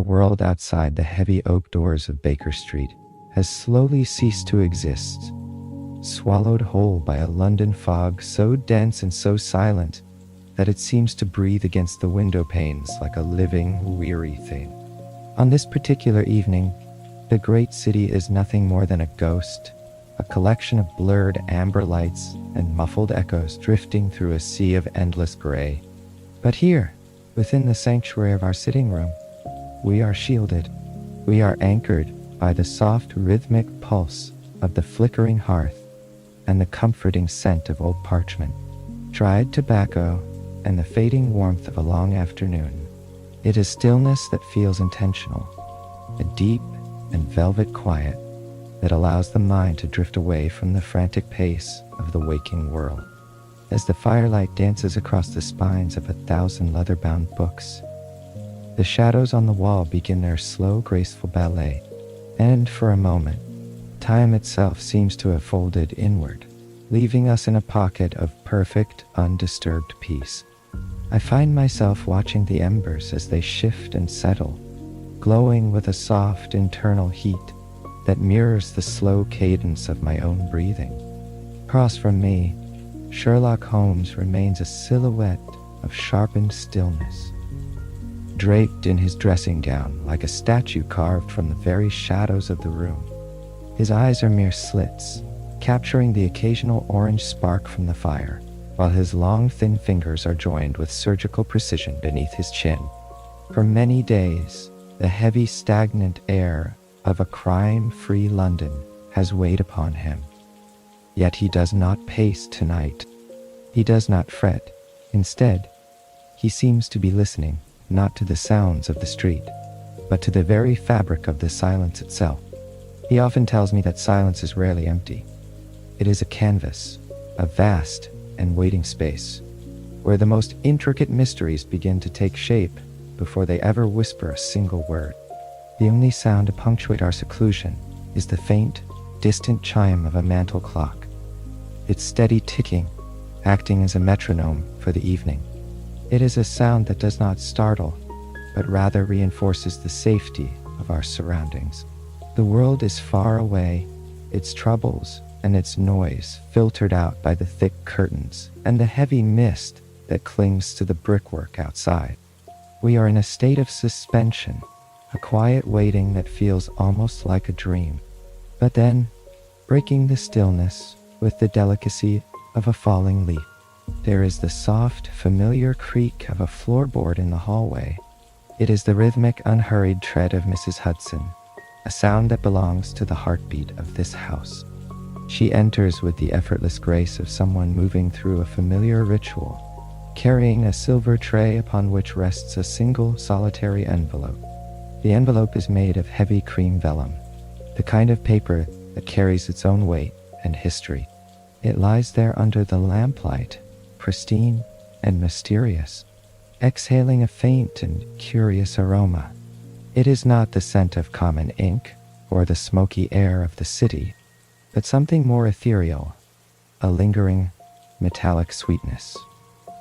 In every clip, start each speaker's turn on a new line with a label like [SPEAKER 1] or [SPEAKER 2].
[SPEAKER 1] world outside the heavy oak doors of Baker Street has slowly ceased to exist, swallowed whole by a London fog so dense and so silent that it seems to breathe against the window panes like a living, weary thing. On this particular evening, the great city is nothing more than a ghost, a collection of blurred amber lights and muffled echoes drifting through a sea of endless gray. But here, within the sanctuary of our sitting room, we are shielded. We are anchored by the soft rhythmic pulse of the flickering hearth and the comforting scent of old parchment, dried tobacco, and the fading warmth of a long afternoon. It is stillness that feels intentional, a deep and velvet quiet that allows the mind to drift away from the frantic pace of the waking world. As the firelight dances across the spines of 1,000 leather-bound books, the shadows on the wall begin their slow, graceful ballet, and for a moment, time itself seems to have folded inward, leaving us in a pocket of perfect, undisturbed peace. I find myself watching the embers as they shift and settle, glowing with a soft internal heat that mirrors the slow cadence of my own breathing. Across from me, Sherlock Holmes remains a silhouette of sharpened stillness, draped in his dressing gown like a statue carved from the very shadows of the room. His eyes are mere slits, capturing the occasional orange spark from the fire, while his long, thin fingers are joined with surgical precision beneath his chin. For many days, the heavy, stagnant air of a crime-free London has weighed upon him. Yet he does not pace tonight. He does not fret. Instead, he seems to be listening, not to the sounds of the street, but to the very fabric of the silence itself. He often tells me that silence is rarely empty. It is a canvas, a vast and waiting space, where the most intricate mysteries begin to take shape before they ever whisper a single word. The only sound to punctuate our seclusion is the faint, distant chime of a mantel clock, its steady ticking acting as a metronome for the evening. It is a sound that does not startle, but rather reinforces the safety of our surroundings. The world is far away, its troubles and its noise filtered out by the thick curtains and the heavy mist that clings to the brickwork outside. We are in a state of suspension, a quiet waiting that feels almost like a dream. But then, breaking the stillness with the delicacy of a falling leaf, there is the soft, familiar creak of a floorboard in the hallway. It is the rhythmic, unhurried tread of Mrs. Hudson, a sound that belongs to the heartbeat of this house. She enters with the effortless grace of someone moving through a familiar ritual, carrying a silver tray upon which rests a single solitary envelope. The envelope is made of heavy cream vellum, the kind of paper that carries its own weight and history. It lies there under the lamplight, pristine and mysterious, exhaling a faint and curious aroma. It is not the scent of common ink or the smoky air of the city, but something more ethereal, a lingering, metallic sweetness,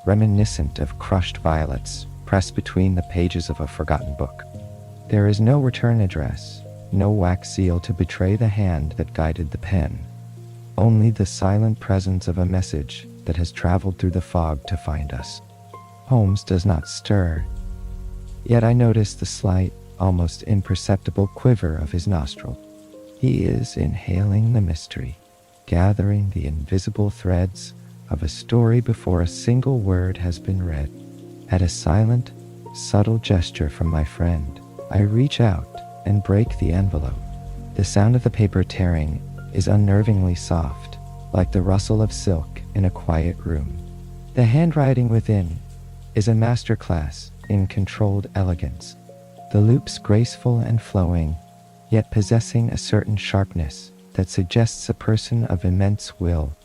[SPEAKER 1] reminiscent of crushed violets pressed between the pages of a forgotten book. There is no return address, no wax seal to betray the hand that guided the pen, only the silent presence of a message that has traveled through the fog to find us. Holmes does not stir, yet I notice the slight, almost imperceptible quiver of his nostril. He is inhaling the mystery, gathering the invisible threads of a story before a single word has been read. At a silent, subtle gesture from my friend, I reach out and break the envelope. The sound of the paper tearing is unnervingly soft, like the rustle of silk in a quiet room. The handwriting within is a masterclass in controlled elegance, the loops graceful and flowing, yet possessing a certain sharpness that suggests a person of immense will.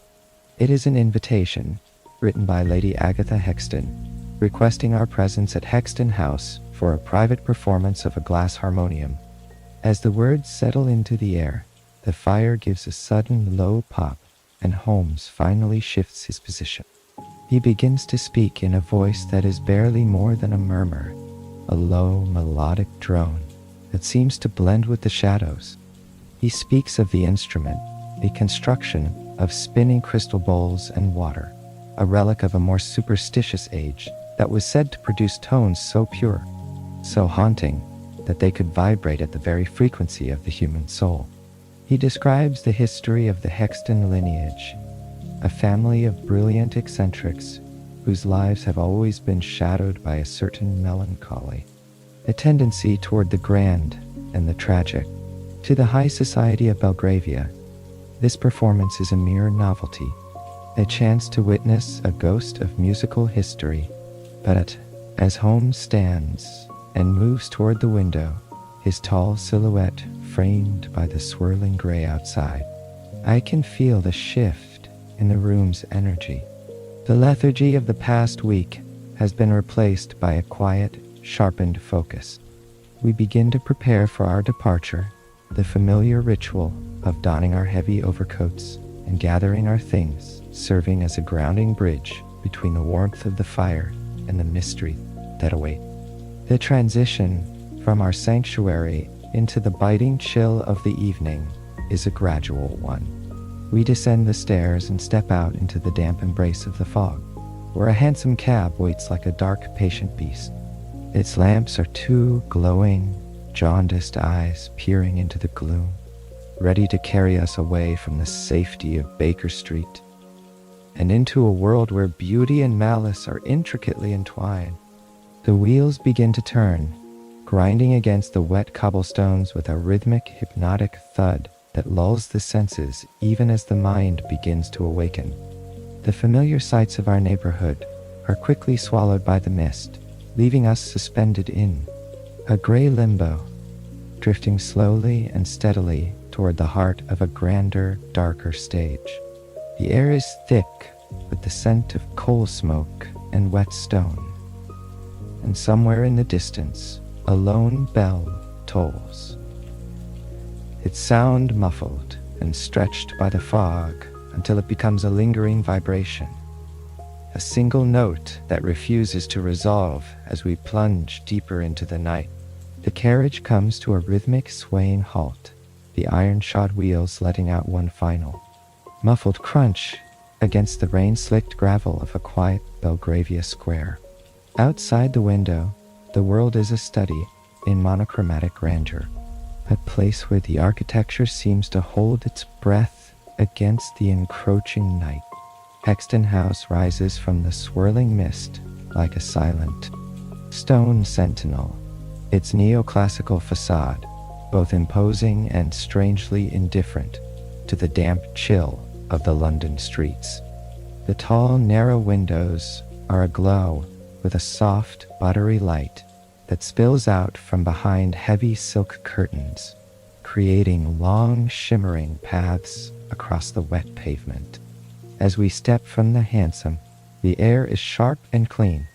[SPEAKER 1] It is an invitation, written by Lady Agatha Hexton, requesting our presence at Hexton House for a private performance of a Glass Harmonium. As the words settle into the air, the fire gives a sudden low pop, and Holmes finally shifts his position. He begins to speak in a voice that is barely more than a murmur, a low, melodic drone. that seems to blend with the shadows. He speaks of the instrument, a construction of spinning crystal bowls and water, a relic of a more superstitious age that was said to produce tones so pure, so haunting, that they could vibrate at the very frequency of the human soul. He describes the history of the Hexton lineage, a family of brilliant eccentrics whose lives have always been shadowed by a certain melancholy, a tendency toward the grand and the tragic. To the high society of Belgravia, this performance is a mere novelty, a chance to witness a ghost of musical history. But as Holmes stands and moves toward the window, his tall silhouette framed by the swirling gray outside, I can feel the shift in the room's energy. The lethargy of the past week has been replaced by a quiet, sharpened focus. We begin to prepare for our departure, the familiar ritual of donning our heavy overcoats and gathering our things, serving as a grounding bridge between the warmth of the fire and the mystery that awaits. The transition from our sanctuary into the biting chill of the evening is a gradual one. We descend the stairs and step out into the damp embrace of the fog, where a hansom cab waits like a dark, patient beast. Its lamps are two glowing, jaundiced eyes peering into the gloom, ready to carry us away from the safety of Baker Street and into a world where beauty and malice are intricately entwined. The wheels begin to turn, grinding against the wet cobblestones with a rhythmic, hypnotic thud that lulls the senses even as the mind begins to awaken. The familiar sights of our neighborhood are quickly swallowed by the mist, leaving us suspended in a gray limbo, drifting slowly and steadily toward the heart of a grander, darker stage. The air is thick with the scent of coal smoke and wet stone, and somewhere in the distance, a lone bell tolls, its sound muffled and stretched by the fog until it becomes a lingering vibration, a single note that refuses to resolve as we plunge deeper into the night. The carriage comes to a rhythmic swaying halt, the iron-shod wheels letting out one final, muffled crunch against the rain-slicked gravel of a quiet Belgravia square. Outside the window, the world is a study in monochromatic grandeur, a place where the architecture seems to hold its breath against the encroaching night. Hexton House rises from the swirling mist like a silent stone sentinel, its neoclassical facade both imposing and strangely indifferent to the damp chill of the London streets. The tall, narrow windows are aglow with a soft, buttery light that spills out from behind heavy silk curtains, creating long, shimmering paths across the wet pavement. As we step from the hansom, the air is sharp and clean,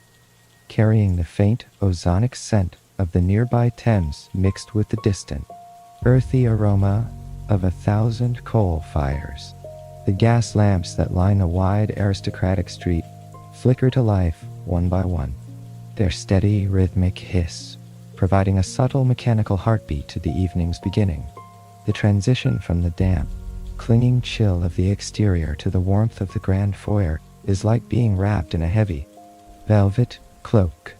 [SPEAKER 1] carrying the faint ozonic scent of the nearby Thames mixed with the distant, earthy aroma of 1,000 coal fires. The gas lamps that line the wide aristocratic street flicker to life one by one, their steady rhythmic hiss providing a subtle mechanical heartbeat to the evening's beginning. The transition from the damp, clinging chill of the exterior to the warmth of the grand foyer is like being wrapped in a heavy velvet cloak.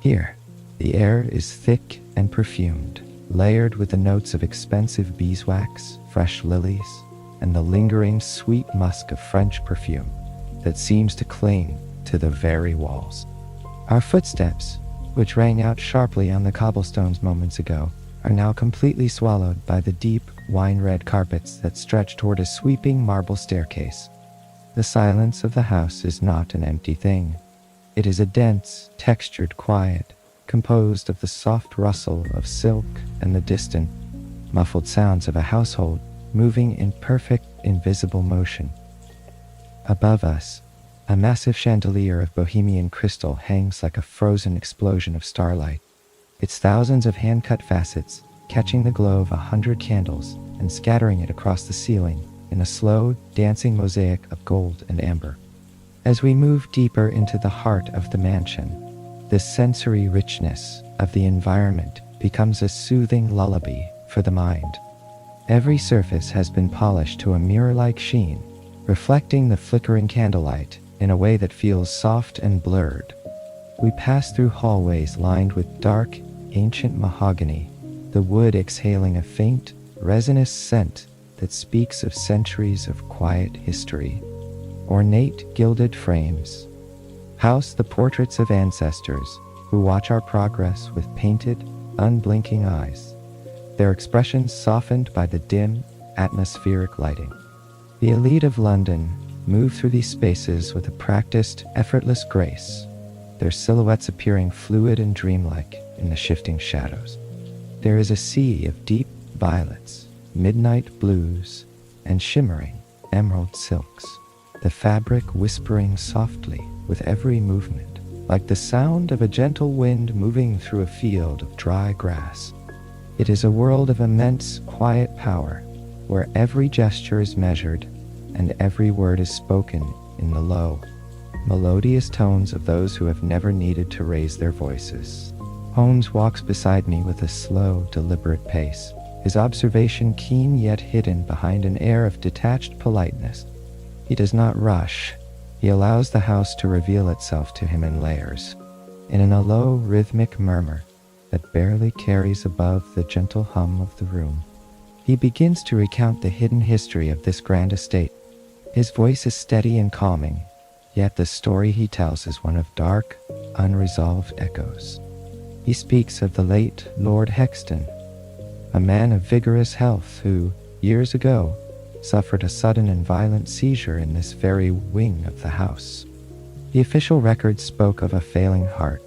[SPEAKER 1] Here, the air is thick and perfumed, layered with the notes of expensive beeswax, fresh lilies, and the lingering sweet musk of French perfume that seems to cling to the very walls. Our footsteps, which rang out sharply on the cobblestones moments ago, are now completely swallowed by the deep, wine-red carpets that stretch toward a sweeping marble staircase. The silence of the house is not an empty thing. It is a dense, textured quiet, composed of the soft rustle of silk and the distant, muffled sounds of a household moving in perfect, invisible motion. Above us, a massive chandelier of Bohemian crystal hangs like a frozen explosion of starlight, its thousands of hand-cut facets catching the glow of 100 candles and scattering it across the ceiling in a slow, dancing mosaic of gold and amber. As we move deeper into the heart of the mansion, the sensory richness of the environment becomes a soothing lullaby for the mind. Every surface has been polished to a mirror-like sheen, reflecting the flickering candlelight in a way that feels soft and blurred. We pass through hallways lined with dark, ancient mahogany, the wood exhaling a faint, resinous scent that speaks of centuries of quiet history. Ornate gilded frames house the portraits of ancestors who watch our progress with painted, unblinking eyes, their expressions softened by the dim, atmospheric lighting. The elite of London move through these spaces with a practiced, effortless grace, their silhouettes appearing fluid and dreamlike in the shifting shadows. There is a sea of deep violets, midnight blues, and shimmering emerald silks, the fabric whispering softly with every movement, like the sound of a gentle wind moving through a field of dry grass. It is a world of immense, quiet power, where every gesture is measured and every word is spoken in the low, melodious tones of those who have never needed to raise their voices. Holmes walks beside me with a slow, deliberate pace, his observation keen yet hidden behind an air of detached politeness. He does not rush. He allows the house to reveal itself to him in layers, in a low, rhythmic murmur that barely carries above the gentle hum of the room. He begins to recount the hidden history of this grand estate. His voice is steady and calming, yet the story he tells is one of dark, unresolved echoes. He speaks of the late Lord Hexton, a man of vigorous health who, years ago, suffered a sudden and violent seizure in this very wing of the house. The official records spoke of a failing heart,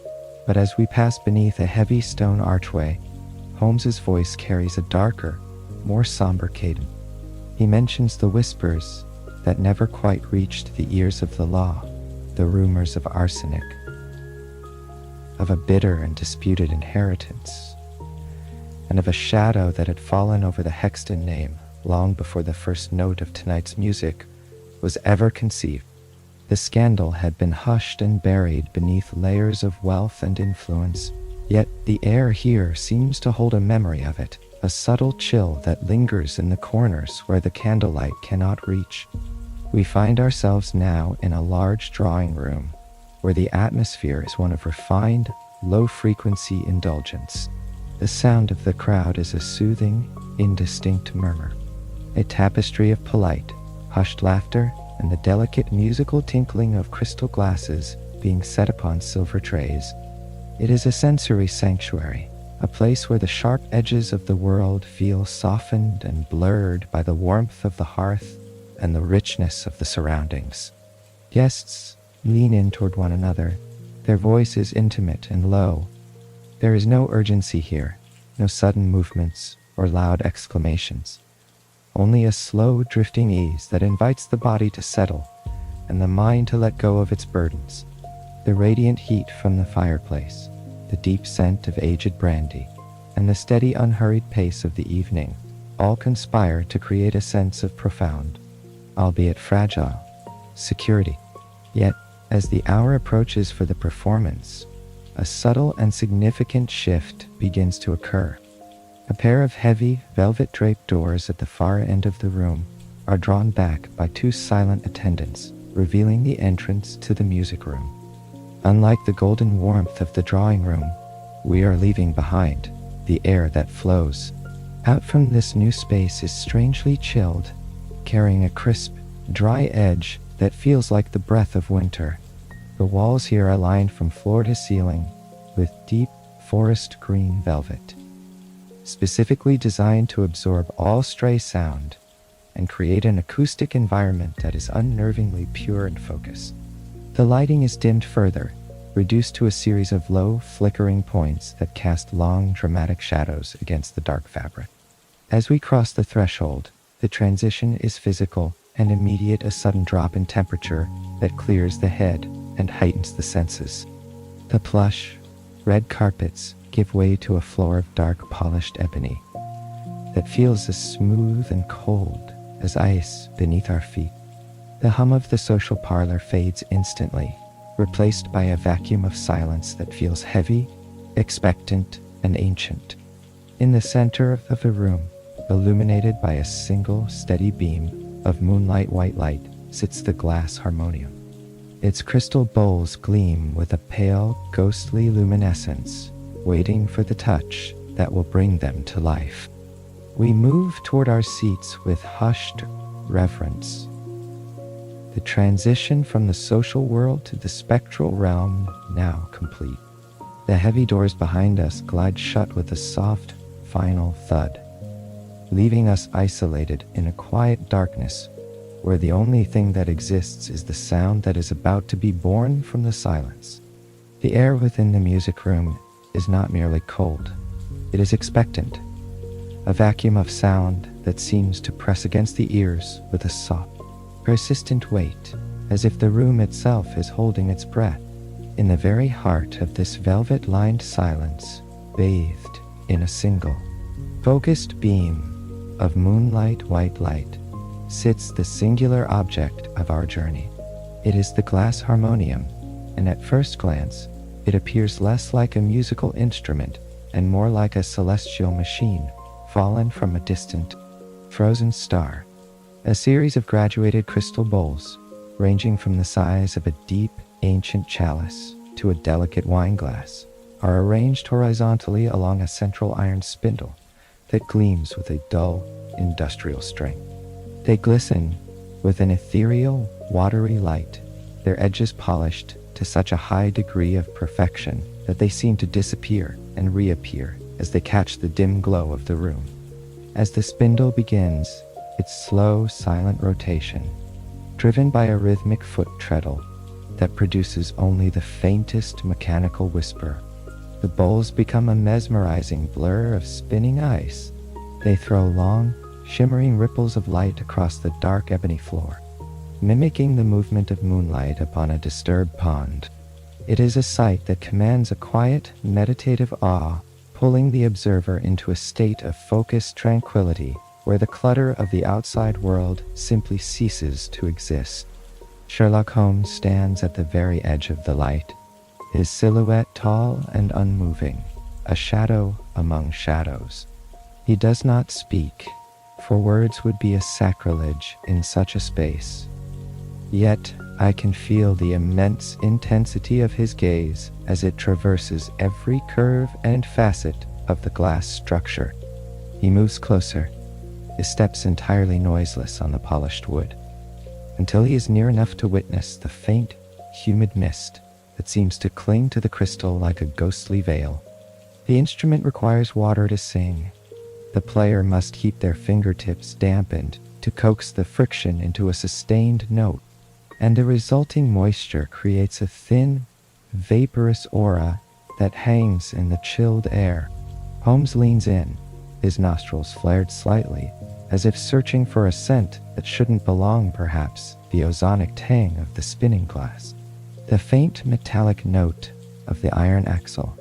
[SPEAKER 1] but as we pass beneath a heavy stone archway, Holmes's voice carries a darker, more somber cadence. He mentions the whispers that never quite reached the ears of the law, the rumors of arsenic, of a bitter and disputed inheritance, and of a shadow that had fallen over the Hexton name long before the first note of tonight's music was ever conceived. The scandal had been hushed and buried beneath layers of wealth and influence, yet the air here seems to hold a memory of it, a subtle chill that lingers in the corners where the candlelight cannot reach. We find ourselves now in a large drawing room, where the atmosphere is one of refined, low-frequency indulgence. The sound of the crowd is a soothing, indistinct murmur, a tapestry of polite, hushed laughter and the delicate musical tinkling of crystal glasses being set upon silver trays. It is a sensory sanctuary, a place where the sharp edges of the world feel softened and blurred by the warmth of the hearth and the richness of the surroundings. Guests lean in toward one another, their voices intimate and low. There is no urgency here, no sudden movements or loud exclamations. Only a slow, drifting ease that invites the body to settle and the mind to let go of its burdens. The radiant heat from the fireplace, the deep scent of aged brandy, and the steady, unhurried pace of the evening all conspire to create a sense of profound, albeit fragile, security. Yet, as the hour approaches for the performance, a subtle and significant shift begins to occur. A pair of heavy, velvet-draped doors at the far end of the room are drawn back by two silent attendants, revealing the entrance to the music room. Unlike the golden warmth of the drawing room, we are leaving behind the air that flows out from this new space is strangely chilled, carrying a crisp, dry edge that feels like the breath of winter. The walls here are lined from floor to ceiling with deep forest green velvet, specifically designed to absorb all stray sound and create an acoustic environment that is unnervingly pure and focused. The lighting is dimmed further, reduced to a series of low, flickering points that cast long, dramatic shadows against the dark fabric. As we cross the threshold, the transition is physical and immediate, a sudden drop in temperature that clears the head and heightens the senses. The plush, red carpets give way to a floor of dark, polished ebony that feels as smooth and cold as ice beneath our feet. The hum of the social parlor fades instantly, replaced by a vacuum of silence that feels heavy, expectant, and ancient. In the center of the room, illuminated by a single steady beam of moonlight white light, sits the glass harmonium. Its crystal bowls gleam with a pale, ghostly luminescence, waiting for the touch that will bring them to life. We move toward our seats with hushed reverence. The transition from the social world to the spectral realm now complete. The heavy doors behind us glide shut with a soft, final thud, leaving us isolated in a quiet darkness where the only thing that exists is the sound that is about to be born from the silence. The air within the music room is not merely cold, it is expectant, a vacuum of sound that seems to press against the ears with a soft, persistent weight, as if the room itself is holding its breath. In the very heart of this velvet-lined silence, bathed in a single, focused beam of moonlight white light, sits the singular object of our journey. It is the glass harmonium, and at first glance, it appears less like a musical instrument and more like a celestial machine fallen from a distant, frozen star. A series of graduated crystal bowls, ranging from the size of a deep, ancient chalice to a delicate wine glass, are arranged horizontally along a central iron spindle that gleams with a dull, industrial strength. They glisten with an ethereal, watery light, their edges polished to such a high degree of perfection that they seem to disappear and reappear as they catch the dim glow of the room. As the spindle begins its slow, silent rotation, driven by a rhythmic foot treadle that produces only the faintest mechanical whisper, the bowls become a mesmerizing blur of spinning ice. They throw long, shimmering ripples of light across the dark ebony floor, mimicking the movement of moonlight upon a disturbed pond. It is a sight that commands a quiet, meditative awe, pulling the observer into a state of focused tranquility where the clutter of the outside world simply ceases to exist. Sherlock Holmes stands at the very edge of the light, his silhouette tall and unmoving, a shadow among shadows. He does not speak, for words would be a sacrilege in such a space. Yet I can feel the immense intensity of his gaze as it traverses every curve and facet of the glass structure. He moves closer, his steps entirely noiseless on the polished wood, until he is near enough to witness the faint, humid mist that seems to cling to the crystal like a ghostly veil. The instrument requires water to sing. The player must keep their fingertips dampened to coax the friction into a sustained note, and the resulting moisture creates a thin, vaporous aura that hangs in the chilled air. Holmes leans in, his nostrils flared slightly, as if searching for a scent that shouldn't belong, perhaps the ozonic tang of the spinning glass, the faint metallic note of the iron axle,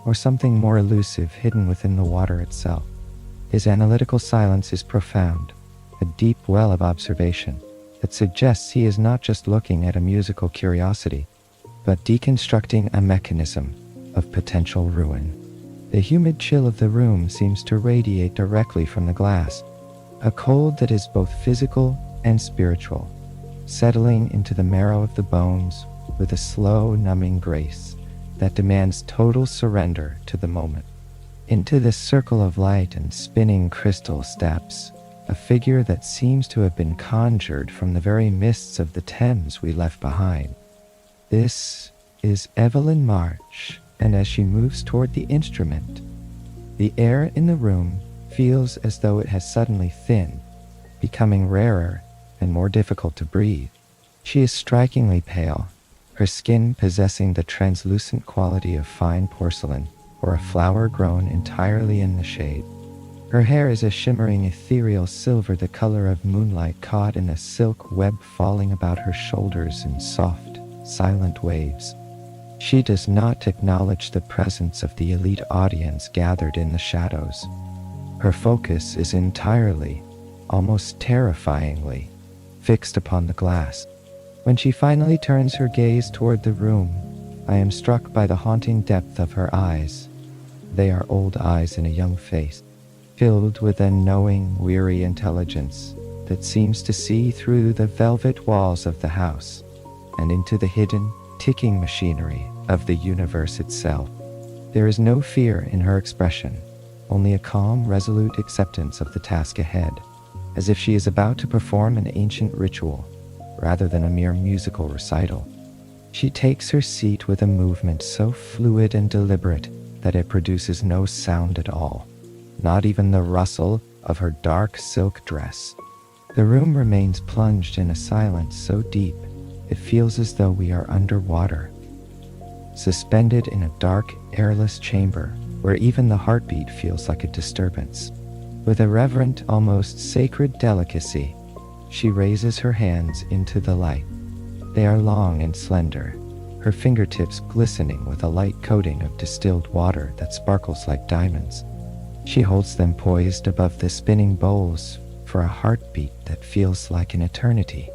[SPEAKER 1] or something more elusive hidden within the water itself. His analytical silence is profound, a deep well of observation that suggests he is not just looking at a musical curiosity, but deconstructing a mechanism of potential ruin. The humid chill of the room seems to radiate directly from the glass, a cold that is both physical and spiritual, settling into the marrow of the bones with a slow, numbing grace that demands total surrender to the moment. Into this circle of light and spinning crystal steps a figure that seems to have been conjured from the very mists of the Thames we left behind. This is Evelyn March, and as she moves toward the instrument, the air in the room feels as though it has suddenly thinned, becoming rarer and more difficult to breathe. She is strikingly pale, her skin possessing the translucent quality of fine porcelain or a flower grown entirely in the shade. Her hair is a shimmering ethereal silver, the color of moonlight caught in a silk web falling about her shoulders in soft, silent waves. She does not acknowledge the presence of the elite audience gathered in the shadows. Her focus is entirely, almost terrifyingly, fixed upon the glass. When she finally turns her gaze toward the room, I am struck by the haunting depth of her eyes. They are old eyes in a young face, filled with a knowing, weary intelligence that seems to see through the velvet walls of the house and into the hidden, ticking machinery of the universe itself. There is no fear in her expression, only a calm, resolute acceptance of the task ahead, as if she is about to perform an ancient ritual rather than a mere musical recital. She takes her seat with a movement so fluid and deliberate that it produces no sound at all, not even the rustle of her dark silk dress. The room remains plunged in a silence so deep it feels as though we are underwater, suspended in a dark, airless chamber where even the heartbeat feels like a disturbance. With a reverent, almost sacred delicacy, she raises her hands into the light. They are long and slender, her fingertips glistening with a light coating of distilled water that sparkles like diamonds. She holds them poised above the spinning bowls for a heartbeat that feels like an eternity.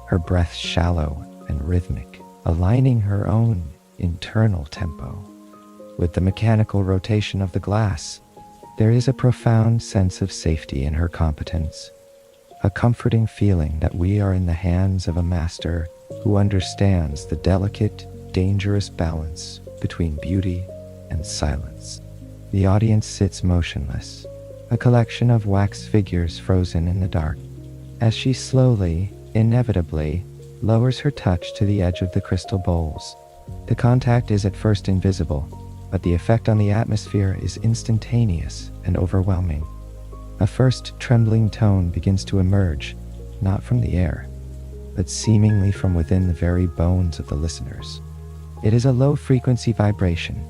[SPEAKER 1] Her breath shallow and rhythmic, aligning her own internal tempo. With the mechanical rotation of the glass, there is a profound sense of safety in her competence, a comforting feeling that we are in the hands of a master who understands the delicate, dangerous balance between beauty and silence. The audience sits motionless, a collection of wax figures frozen in the dark, as she slowly, inevitably, lowers her touch to the edge of the crystal bowls. The contact is at first invisible, but the effect on the atmosphere is instantaneous and overwhelming. A first trembling tone begins to emerge, not from the air, but seemingly from within the very bones of the listeners. It is a low-frequency vibration,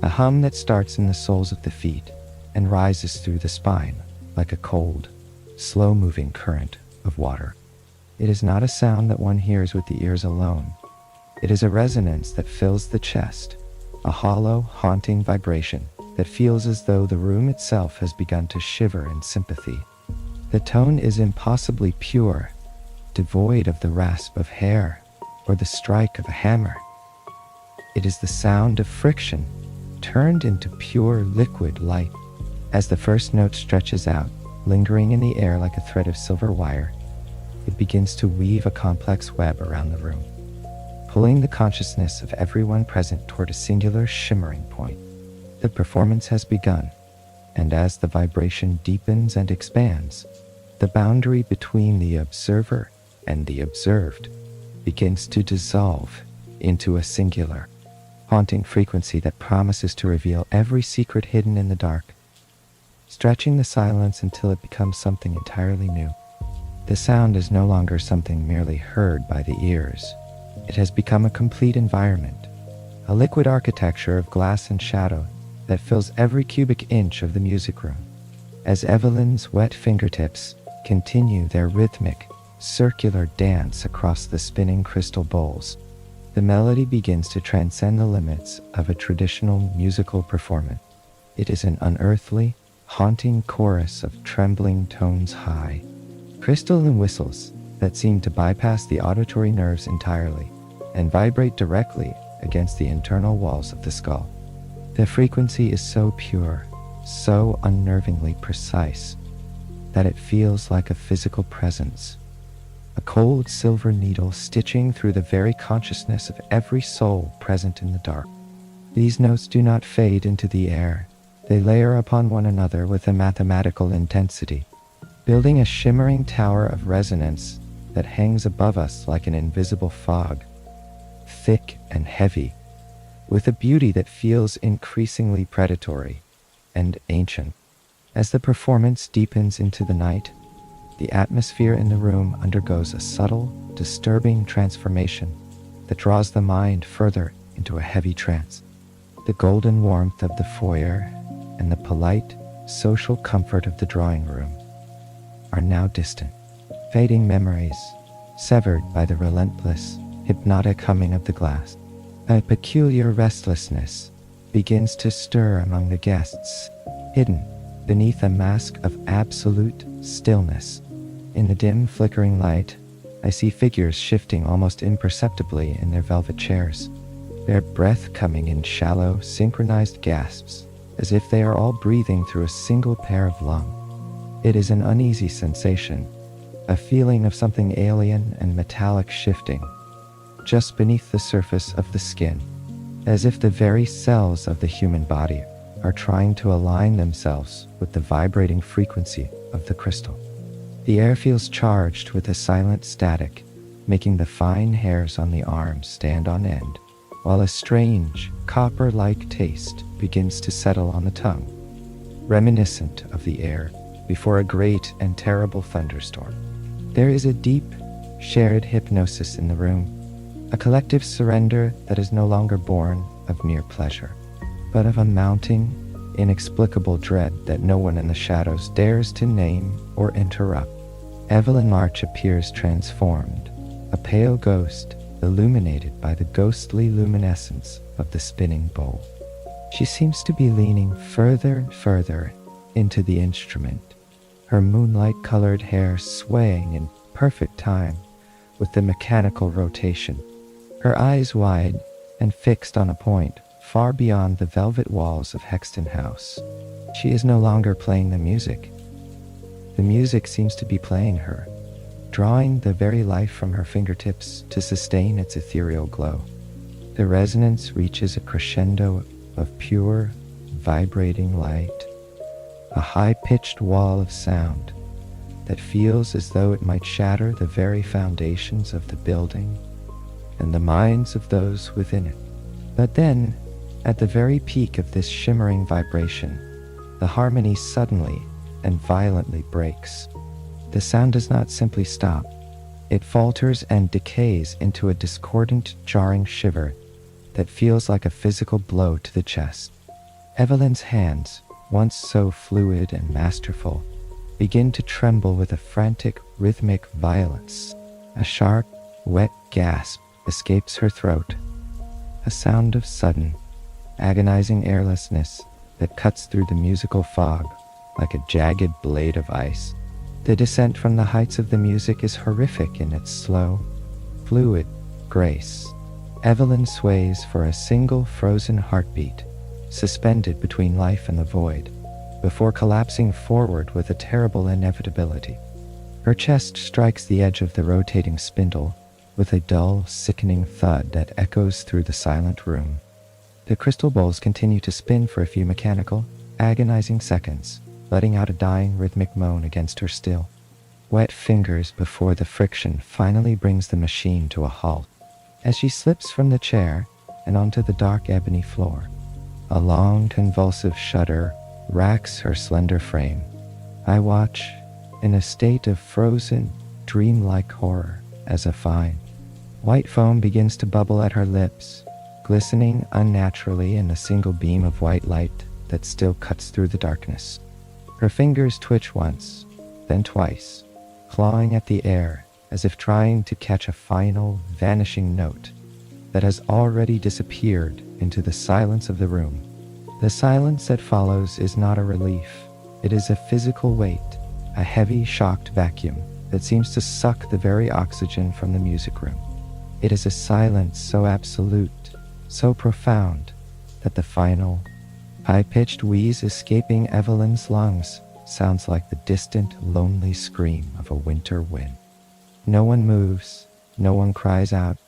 [SPEAKER 1] a hum that starts in the soles of the feet and rises through the spine like a cold, slow-moving current of water. It is not a sound that one hears with the ears alone. It is a resonance that fills the chest, a hollow, haunting vibration that feels as though the room itself has begun to shiver in sympathy. The tone is impossibly pure, devoid of the rasp of hair or the strike of a hammer. It is the sound of friction turned into pure liquid light. As the first note stretches out, lingering in the air like a thread of silver wire, it begins to weave a complex web around the room, pulling the consciousness of everyone present toward a singular shimmering point. The performance has begun, and as the vibration deepens and expands, the boundary between the observer and the observed begins to dissolve into a singular, haunting frequency that promises to reveal every secret hidden in the dark, stretching the silence until it becomes something entirely new. The sound is no longer something merely heard by the ears. It has become a complete environment, a liquid architecture of glass and shadow that fills every cubic inch of the music room. As Evelyn's wet fingertips continue their rhythmic, circular dance across the spinning crystal bowls, the melody begins to transcend the limits of a traditional musical performance. It is an unearthly, haunting chorus of trembling tones high, crystalline whistles that seem to bypass the auditory nerves entirely and vibrate directly against the internal walls of the skull. The frequency is so pure, so unnervingly precise, that it feels like a physical presence, a cold silver needle stitching through the very consciousness of every soul present in the dark. These notes do not fade into the air. They layer upon one another with a mathematical intensity, building a shimmering tower of resonance that hangs above us like an invisible fog, thick and heavy, with a beauty that feels increasingly predatory and ancient. As the performance deepens into the night, the atmosphere in the room undergoes a subtle, disturbing transformation that draws the mind further into a heavy trance. The golden warmth of the foyer and the polite, social comfort of the drawing room are now distant, fading memories, severed by the relentless, hypnotic humming of the glass. A peculiar restlessness begins to stir among the guests, hidden beneath a mask of absolute stillness. In the dim, flickering light, I see figures shifting almost imperceptibly in their velvet chairs, their breath coming in shallow, synchronized gasps as if they are all breathing through a single pair of lungs. It is an uneasy sensation, a feeling of something alien and metallic shifting just beneath the surface of the skin, as if the very cells of the human body are trying to align themselves with the vibrating frequency of the crystal. The air feels charged with a silent static, making the fine hairs on the arms stand on end, while a strange, copper-like taste begins to settle on the tongue, reminiscent of the air before a great and terrible thunderstorm. There is a deep, shared hypnosis in the room, a collective surrender that is no longer born of mere pleasure, but of a mounting, inexplicable dread that no one in the shadows dares to name or interrupt. Evelyn March appears transformed, a pale ghost illuminated by the ghostly luminescence of the spinning bowl. She seems to be leaning further and further into the instrument, her moonlight-colored hair swaying in perfect time with the mechanical rotation, her eyes wide and fixed on a point far beyond the velvet walls of Hexton House. She is no longer playing the music. The music seems to be playing her, drawing the very life from her fingertips to sustain its ethereal glow. The resonance reaches a crescendo of pure, vibrating light, a high-pitched wall of sound that feels as though it might shatter the very foundations of the building and the minds of those within it. But then, at the very peak of this shimmering vibration, the harmony suddenly and violently breaks. The sound does not simply stop. It falters and decays into a discordant, jarring shiver that feels like a physical blow to the chest. Evelyn's hands, once so fluid and masterful, begin to tremble with a frantic, rhythmic violence. A sharp, wet gasp escapes her throat, a sound of sudden, agonizing airlessness that cuts through the musical fog like a jagged blade of ice. The descent from the heights of the music is horrific in its slow, fluid grace. Evelyn sways for a single frozen heartbeat, suspended between life and the void, before collapsing forward with a terrible inevitability. Her chest strikes the edge of the rotating spindle with a dull, sickening thud that echoes through the silent room. The crystal bowls continue to spin for a few mechanical, agonizing seconds, letting out a dying rhythmic moan against her still, wet fingers before the friction finally brings the machine to a halt. As she slips from the chair and onto the dark ebony floor, a long convulsive shudder racks her slender frame. I watch in a state of frozen, dreamlike horror as a fine, white foam begins to bubble at her lips, glistening unnaturally in a single beam of white light that still cuts through the darkness. Her fingers twitch once, then twice, clawing at the air as if trying to catch a final, vanishing note that has already disappeared into the silence of the room. The silence that follows is not a relief. It is a physical weight, a heavy, shocked vacuum that seems to suck the very oxygen from the music room. It is a silence so absolute, so profound, that the final, high-pitched wheeze escaping Evelyn's lungs sounds like the distant, lonely scream of a winter wind. No one moves, no one cries out.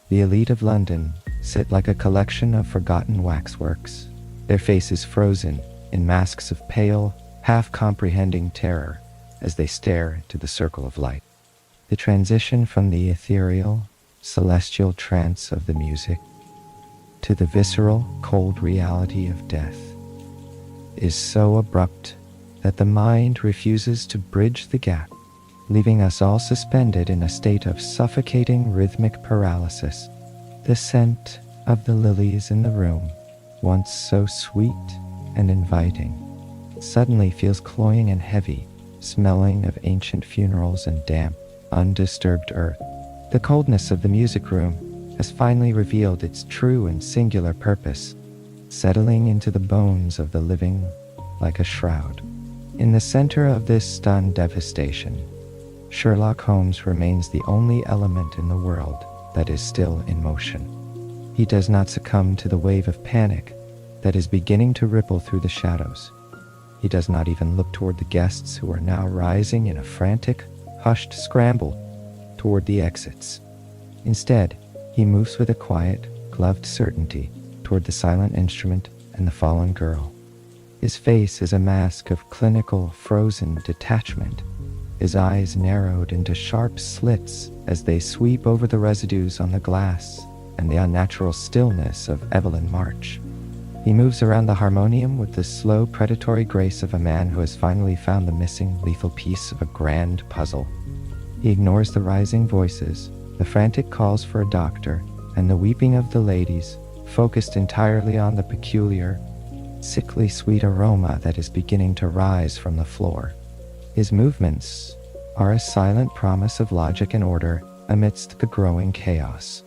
[SPEAKER 1] The elite of London sit like a collection of forgotten waxworks, their faces frozen in masks of pale, half-comprehending terror as they stare into the circle of light. The transition from the ethereal, celestial trance of the music to the visceral, cold reality of death is so abrupt that the mind refuses to bridge the gap, leaving us all suspended in a state of suffocating rhythmic paralysis. The scent of the lilies in the room, once so sweet and inviting, suddenly feels cloying and heavy, smelling of ancient funerals and damp, undisturbed earth. The coldness of the music room has finally revealed its true and singular purpose, settling into the bones of the living like a shroud. In the center of this stunned devastation, Sherlock Holmes remains the only element in the world that is still in motion. He does not succumb to the wave of panic that is beginning to ripple through the shadows. He does not even look toward the guests who are now rising in a frantic, hushed scramble toward the exits. Instead, he moves with a quiet, gloved certainty toward the silent instrument and the fallen girl. His face is a mask of clinical, frozen detachment, his eyes narrowed into sharp slits as they sweep over the residues on the glass and the unnatural stillness of Evelyn March. He moves around the harmonium with the slow, predatory grace of a man who has finally found the missing, lethal piece of a grand puzzle. He ignores the rising voices, the frantic calls for a doctor, and the weeping of the ladies, focused entirely on the peculiar, sickly sweet aroma that is beginning to rise from the floor. His movements are a silent promise of logic and order amidst the growing chaos,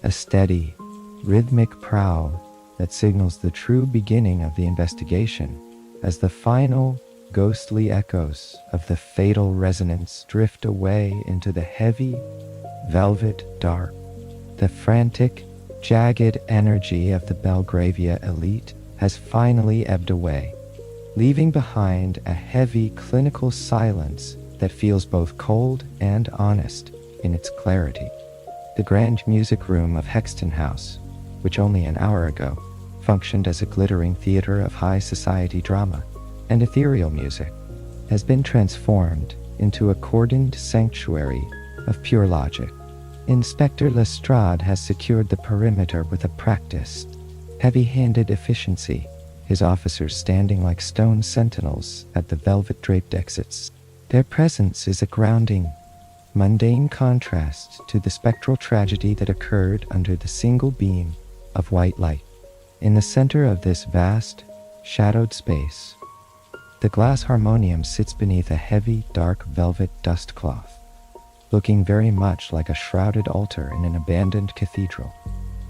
[SPEAKER 1] a steady, rhythmic prowl that signals the true beginning of the investigation as the final, ghostly echoes of the fatal resonance drift away into the heavy, velvet dark. The frantic, jagged energy of the Belgravia elite has finally ebbed away, leaving behind a heavy clinical silence that feels both cold and honest in its clarity. The grand music room of Hexton House, which only an hour ago functioned as a glittering theater of high society drama and ethereal music, has been transformed into a cordoned sanctuary of pure logic. Inspector Lestrade has secured the perimeter with a practiced, heavy-handed efficiency, his officers standing like stone sentinels at the velvet-draped exits. Their presence is a grounding, mundane contrast to the spectral tragedy that occurred under the single beam of white light. In the center of this vast, shadowed space, the glass harmonium sits beneath a heavy, dark velvet dust cloth, looking very much like a shrouded altar in an abandoned cathedral.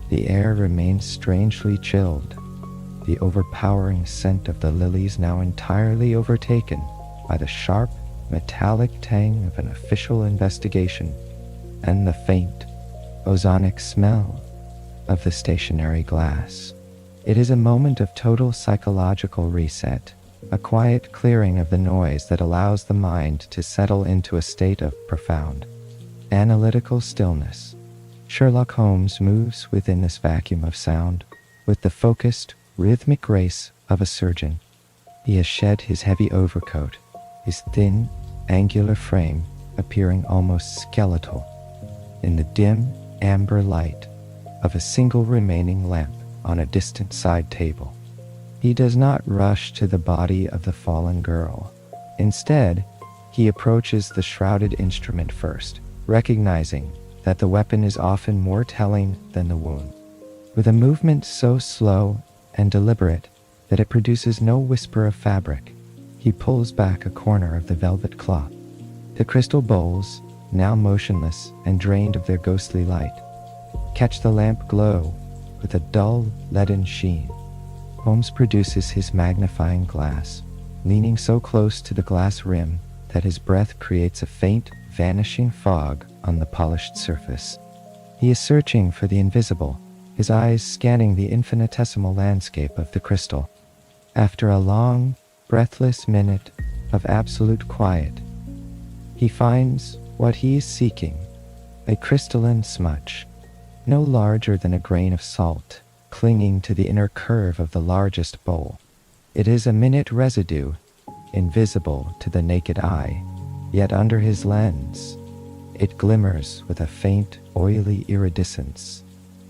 [SPEAKER 1] The air remains strangely chilled, the overpowering scent of the lilies now entirely overtaken by the sharp, metallic tang of an official investigation and the faint, ozonic smell of the stationary glass. It is a moment of total psychological reset, a quiet clearing of the noise that allows the mind to settle into a state of profound, analytical stillness. Sherlock Holmes moves within this vacuum of sound with the focused, rhythmic grace of a surgeon. He has shed his heavy overcoat, his thin, angular frame appearing almost skeletal in the dim, amber light of a single remaining lamp on a distant side table. He does not rush to the body of the fallen girl. Instead, he approaches the shrouded instrument first, recognizing that the weapon is often more telling than the wound. With a movement so slow and deliberate that it produces no whisper of fabric, he pulls back a corner of the velvet cloth. The crystal bowls, now motionless and drained of their ghostly light, catch the lamp glow with a dull, leaden sheen. Holmes produces his magnifying glass, leaning so close to the glass rim that his breath creates a faint, vanishing fog on the polished surface. He is searching for the invisible, his eyes scanning the infinitesimal landscape of the crystal. After a long, breathless minute of absolute quiet, he finds what he is seeking, a crystalline smudge, no larger than a grain of salt, clinging to the inner curve of the largest bowl. It is a minute residue, invisible to the naked eye, yet under his lens, it glimmers with a faint, oily iridescence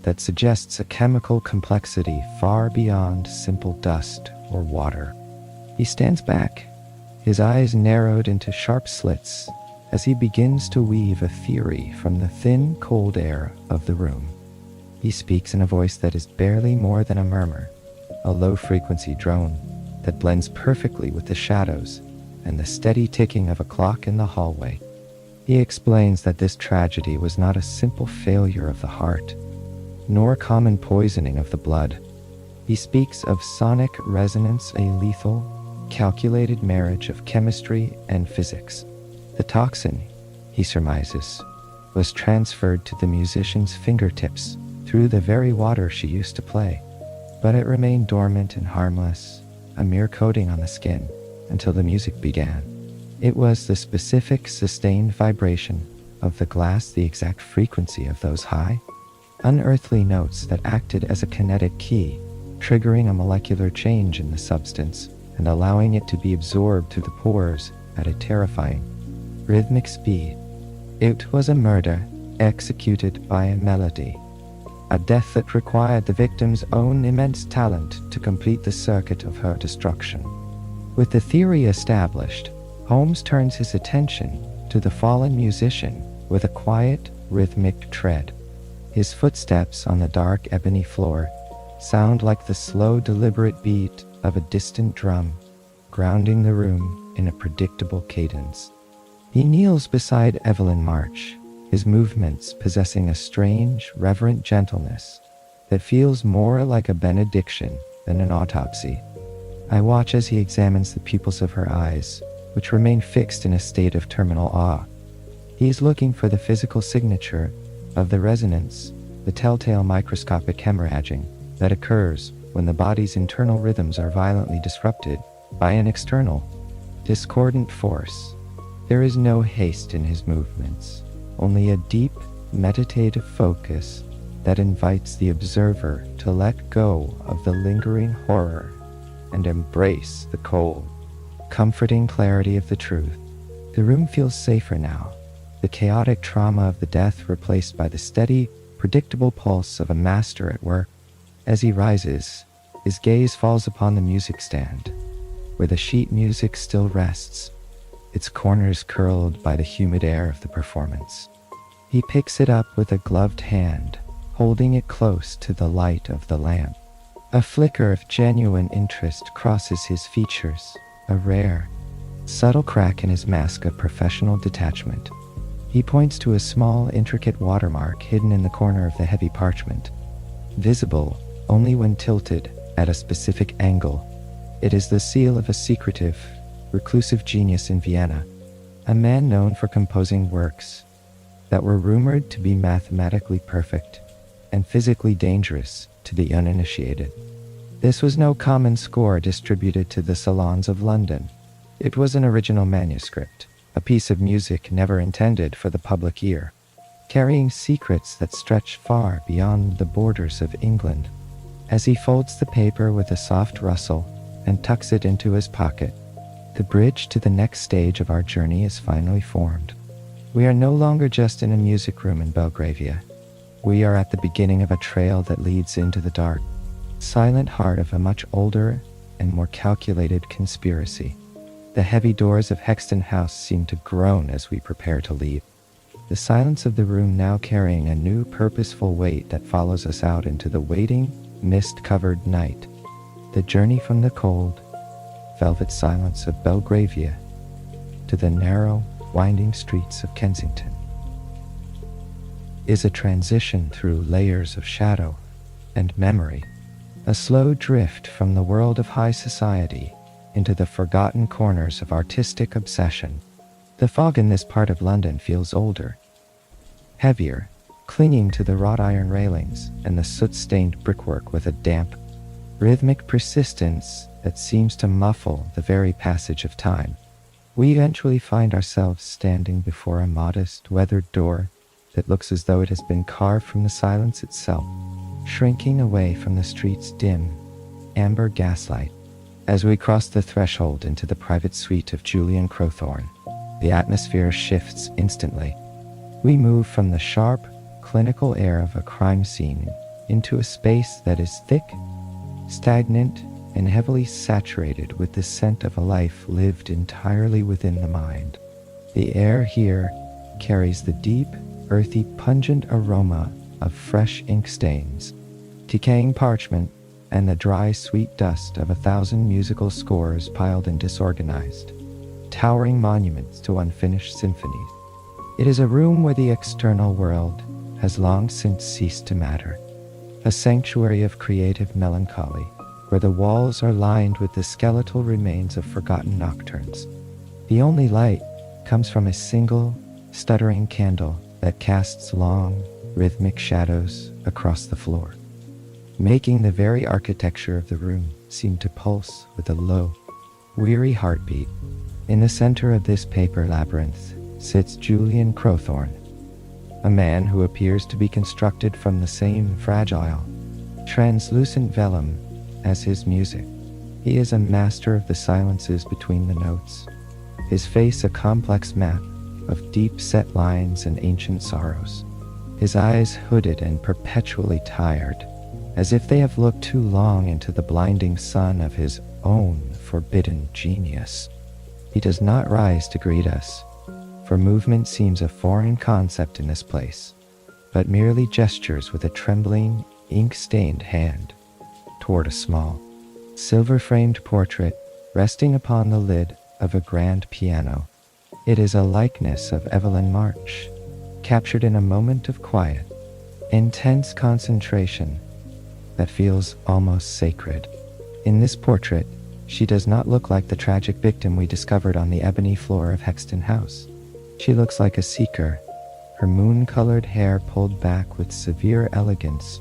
[SPEAKER 1] that suggests a chemical complexity far beyond simple dust or water. He stands back, his eyes narrowed into sharp slits as he begins to weave a theory from the thin, cold air of the room. He speaks in a voice that is barely more than a murmur, a low-frequency drone that blends perfectly with the shadows and the steady ticking of a clock in the hallway. He explains that this tragedy was not a simple failure of the heart, nor common poisoning of the blood. He speaks of sonic resonance, a lethal, calculated marriage of chemistry and physics. The toxin, he surmises, was transferred to the musician's fingertips through the very water she used to play. but it remained dormant and harmless, a mere coating on the skin, until the music began. It was the specific, sustained vibration of the glass, the exact frequency of those high, unearthly notes that acted as a kinetic key, triggering a molecular change in the substance and allowing it to be absorbed through the pores at a terrifying, rhythmic speed. It was a murder executed by a melody, a death that required the victim's own immense talent to complete the circuit of her destruction. With the theory established, Holmes turns his attention to the fallen musician with a quiet, rhythmic tread. His footsteps on the dark ebony floor sound like the slow, deliberate beat of a distant drum, grounding the room in a predictable cadence. He kneels beside Evelyn March, his movements possessing a strange, reverent gentleness that feels more like a benediction than an autopsy. I watch as he examines the pupils of her eyes, which remain fixed in a state of terminal awe. He is looking for the physical signature of the resonance, the telltale microscopic hemorrhaging that occurs when the body's internal rhythms are violently disrupted by an external, discordant force. There is no haste in his movements, only a deep, meditative focus that invites the observer to let go of the lingering horror and embrace the cold, comforting clarity of the truth. The room feels safer now, the chaotic trauma of the death replaced by the steady, predictable pulse of a master at work. As he rises, his gaze falls upon the music stand, where the sheet music still rests, its corners curled by the humid air of the performance. He picks it up with a gloved hand, holding it close to the light of the lamp. A flicker of genuine interest crosses his features, a rare, subtle crack in his mask of professional detachment. He points to a small, intricate watermark hidden in the corner of the heavy parchment, visible only when tilted at a specific angle. It is the seal of a secretive, reclusive genius in Vienna, a man known for composing works that were rumored to be mathematically perfect and physically dangerous to the uninitiated. This was no common score distributed to the salons of London. It was an original manuscript, a piece of music never intended for the public ear, carrying secrets that stretch far beyond the borders of England. As he folds the paper with a soft rustle and tucks it into his pocket, the bridge to the next stage of our journey is finally formed. We are no longer just in a music room in Belgravia. We are at the beginning of a trail that leads into the dark, silent heart of a much older and more calculated conspiracy. The heavy doors of Hexton House seem to groan as we prepare to leave, the silence of the room now carrying a new purposeful weight that follows us out into the waiting, mist-covered night. The journey from the cold, velvet silence of Belgravia to the narrow, winding streets of Kensington is a transition through layers of shadow and memory, a slow drift from the world of high society into the forgotten corners of artistic obsession. The fog in this part of London feels older, heavier, clinging to the wrought iron railings and the soot-stained brickwork with a damp, rhythmic persistence that seems to muffle the very passage of time. We eventually find ourselves standing before a modest, weathered door that looks as though it has been carved from the silence itself, shrinking away from the street's dim, amber gaslight. As we cross the threshold into the private suite of Julian Crowthorne, the atmosphere shifts instantly. We move from the sharp, clinical air of a crime scene into a space that is thick, stagnant, and heavily saturated with the scent of a life lived entirely within the mind. The air here carries the deep, earthy, pungent aroma of fresh ink stains, decaying parchment, and the dry, sweet dust of 1,000 musical scores piled and disorganized, towering monuments to unfinished symphonies. It is a room where the external world has long since ceased to matter, a sanctuary of creative melancholy, where the walls are lined with the skeletal remains of forgotten nocturnes. The only light comes from a single, stuttering candle that casts long, rhythmic shadows across the floor. making the very architecture of the room seem to pulse with a low, weary heartbeat. In the center of this paper labyrinth sits Julian Crowthorne, a man who appears to be constructed from the same fragile, translucent vellum as his music. He is a master of the silences between the notes, his face a complex map of deep-set lines and ancient sorrows, his eyes hooded and perpetually tired, as if they have looked too long into the blinding sun of his own forbidden genius. He does not rise to greet us, for movement seems a foreign concept in this place, but merely gestures with a trembling, ink-stained hand toward a small, silver-framed portrait resting upon the lid of a grand piano. It is a likeness of Evelyn March, captured in a moment of quiet, intense concentration that feels almost sacred. In this portrait, she does not look like the tragic victim we discovered on the ebony floor of Hexton House. She looks like a seeker, her moon-colored hair pulled back with severe elegance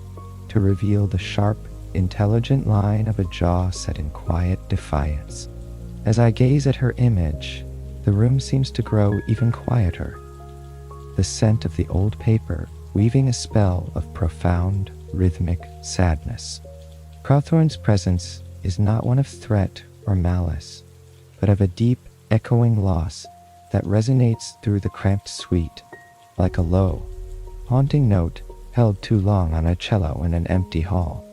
[SPEAKER 1] to reveal the sharp, intelligent line of a jaw set in quiet defiance. As I gaze at her image, the room seems to grow even quieter, the scent of the old paper weaving a spell of profound, rhythmic sadness. Crowthorne's presence is not one of threat or malice, but of a deep, echoing loss that resonates through the cramped suite, like a low, haunting note held too long on a cello in an empty hall.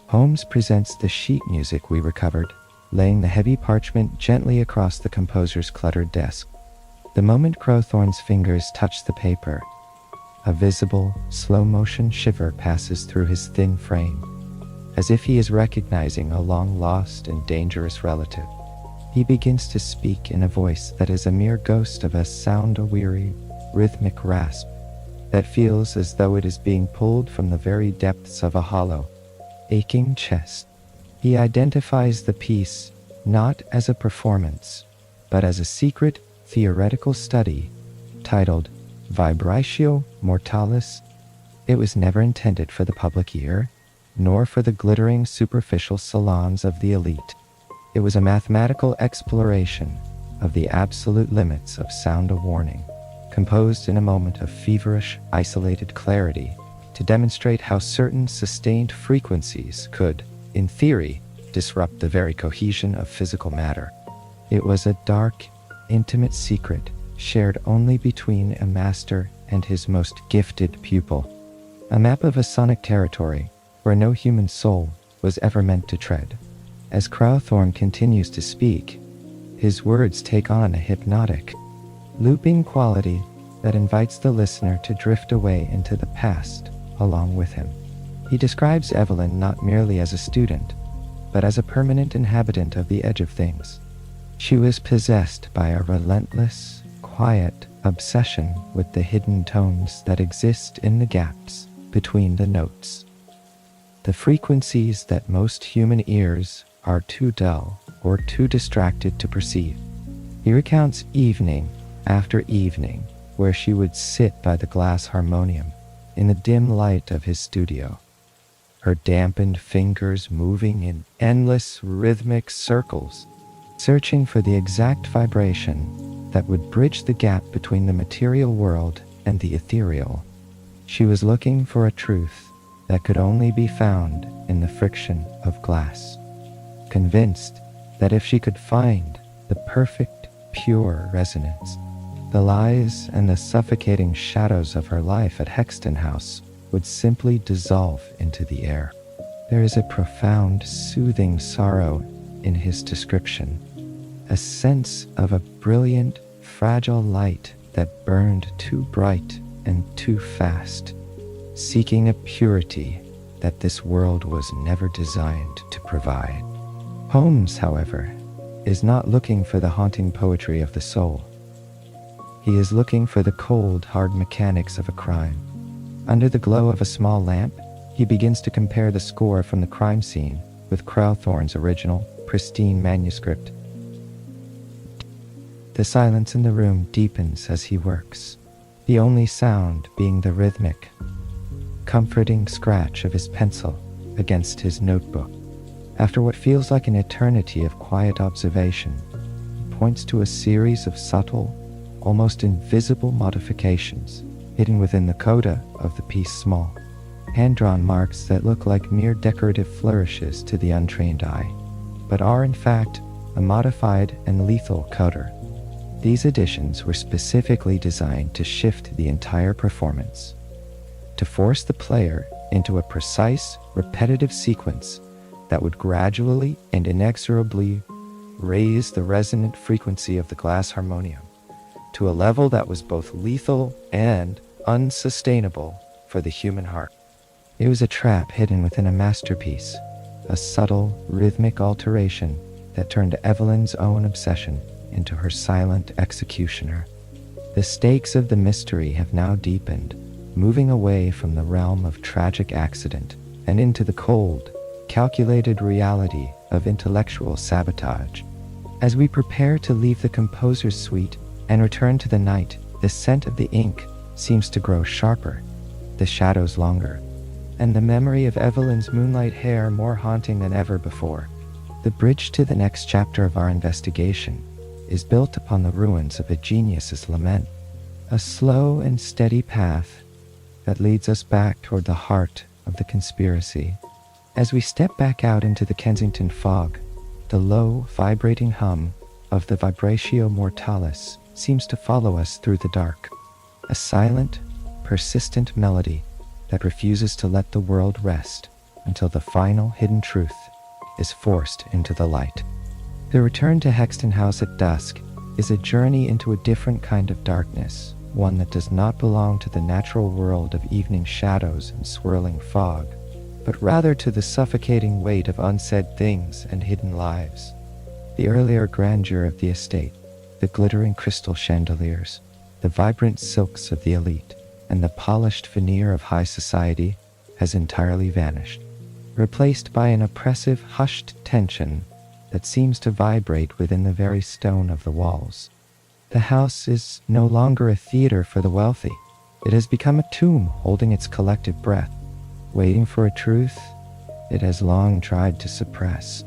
[SPEAKER 1] Holmes presents the sheet music we recovered, laying the heavy parchment gently across the composer's cluttered desk. The moment Crowthorne's fingers touch the paper, a visible, slow-motion shiver passes through his thin frame, as if he is recognizing a long-lost and dangerous relative. He begins to speak in a voice that is a mere ghost of a sound-aweary, rhythmic rasp that feels as though it is being pulled from the very depths of a hollow, aching chest. He identifies the piece not as a performance, but as a secret, theoretical study titled Vibratio Mortalis. It was never intended for the public ear, nor for the glittering superficial salons of the elite. It was a mathematical exploration of the absolute limits of sound warning, composed in a moment of feverish, isolated clarity to demonstrate how certain sustained frequencies could, in theory, disrupt the very cohesion of physical matter. It was a dark, intimate secret shared only between a master and his most gifted pupil, a map of a sonic territory where no human soul was ever meant to tread. As Crowthorne continues to speak, his words take on a hypnotic, looping quality that invites the listener to drift away into the past along with him. He describes Evelyn not merely as a student, but as a permanent inhabitant of the edge of things. She was possessed by a relentless, quiet obsession with the hidden tones that exist in the gaps between the notes, the frequencies that most human ears are too dull or too distracted to perceive. He recounts evening after evening where she would sit by the glass harmonium in the dim light of his studio, her dampened fingers moving in endless rhythmic circles, searching for the exact vibration that would bridge the gap between the material world and the ethereal. She was looking for a truth that could only be found in the friction of glass, convinced that if she could find the perfect, pure resonance, the lies and the suffocating shadows of her life at Hexton House would simply dissolve into the air. There is a profound, soothing sorrow in his description, a sense of a brilliant, fragile light that burned too bright and too fast, seeking a purity that this world was never designed to provide. Holmes, however, is not looking for the haunting poetry of the soul. He is looking for the cold, hard mechanics of a crime. Under the glow of a small lamp, he begins to compare the score from the crime scene with Crowthorne's original, pristine manuscript. The silence in the room deepens as he works, the only sound being the rhythmic, comforting scratch of his pencil against his notebook. After what feels like an eternity of quiet observation, he points to a series of subtle, almost invisible modifications hidden within the coda of the piece small, hand-drawn marks that look like mere decorative flourishes to the untrained eye, but are in fact a modified and lethal coda. These additions were specifically designed to shift the entire performance, to force the player into a precise, repetitive sequence that would gradually and inexorably raise the resonant frequency of the glass harmonium to a level that was both lethal and unsustainable for the human heart. It was a trap hidden within a masterpiece, a subtle, rhythmic alteration that turned Evelyn's own obsession into her silent executioner. The stakes of the mystery have now deepened, moving away from the realm of tragic accident and into the cold, calculated reality of intellectual sabotage. As we prepare to leave the composer's suite and return to the night, the scent of the ink seems to grow sharper, the shadows longer, and the memory of Evelyn's moonlight hair more haunting than ever before. The bridge to the next chapter of our investigation is built upon the ruins of a genius's lament, a slow and steady path that leads us back toward the heart of the conspiracy. As we step back out into the Kensington fog, the low, vibrating hum of the Vibratio Mortalis seems to follow us through the dark, a silent, persistent melody that refuses to let the world rest until the final hidden truth is forced into the light. The return to Hexton House at dusk is a journey into a different kind of darkness, one that does not belong to the natural world of evening shadows and swirling fog, but rather to the suffocating weight of unsaid things and hidden lives. The earlier grandeur of the estate, the glittering crystal chandeliers, the vibrant silks of the elite, and the polished veneer of high society has entirely vanished, replaced by an oppressive, hushed tension that seems to vibrate within the very stone of the walls. The house is no longer a theater for the wealthy. It has become a tomb holding its collective breath, waiting for a truth it has long tried to suppress.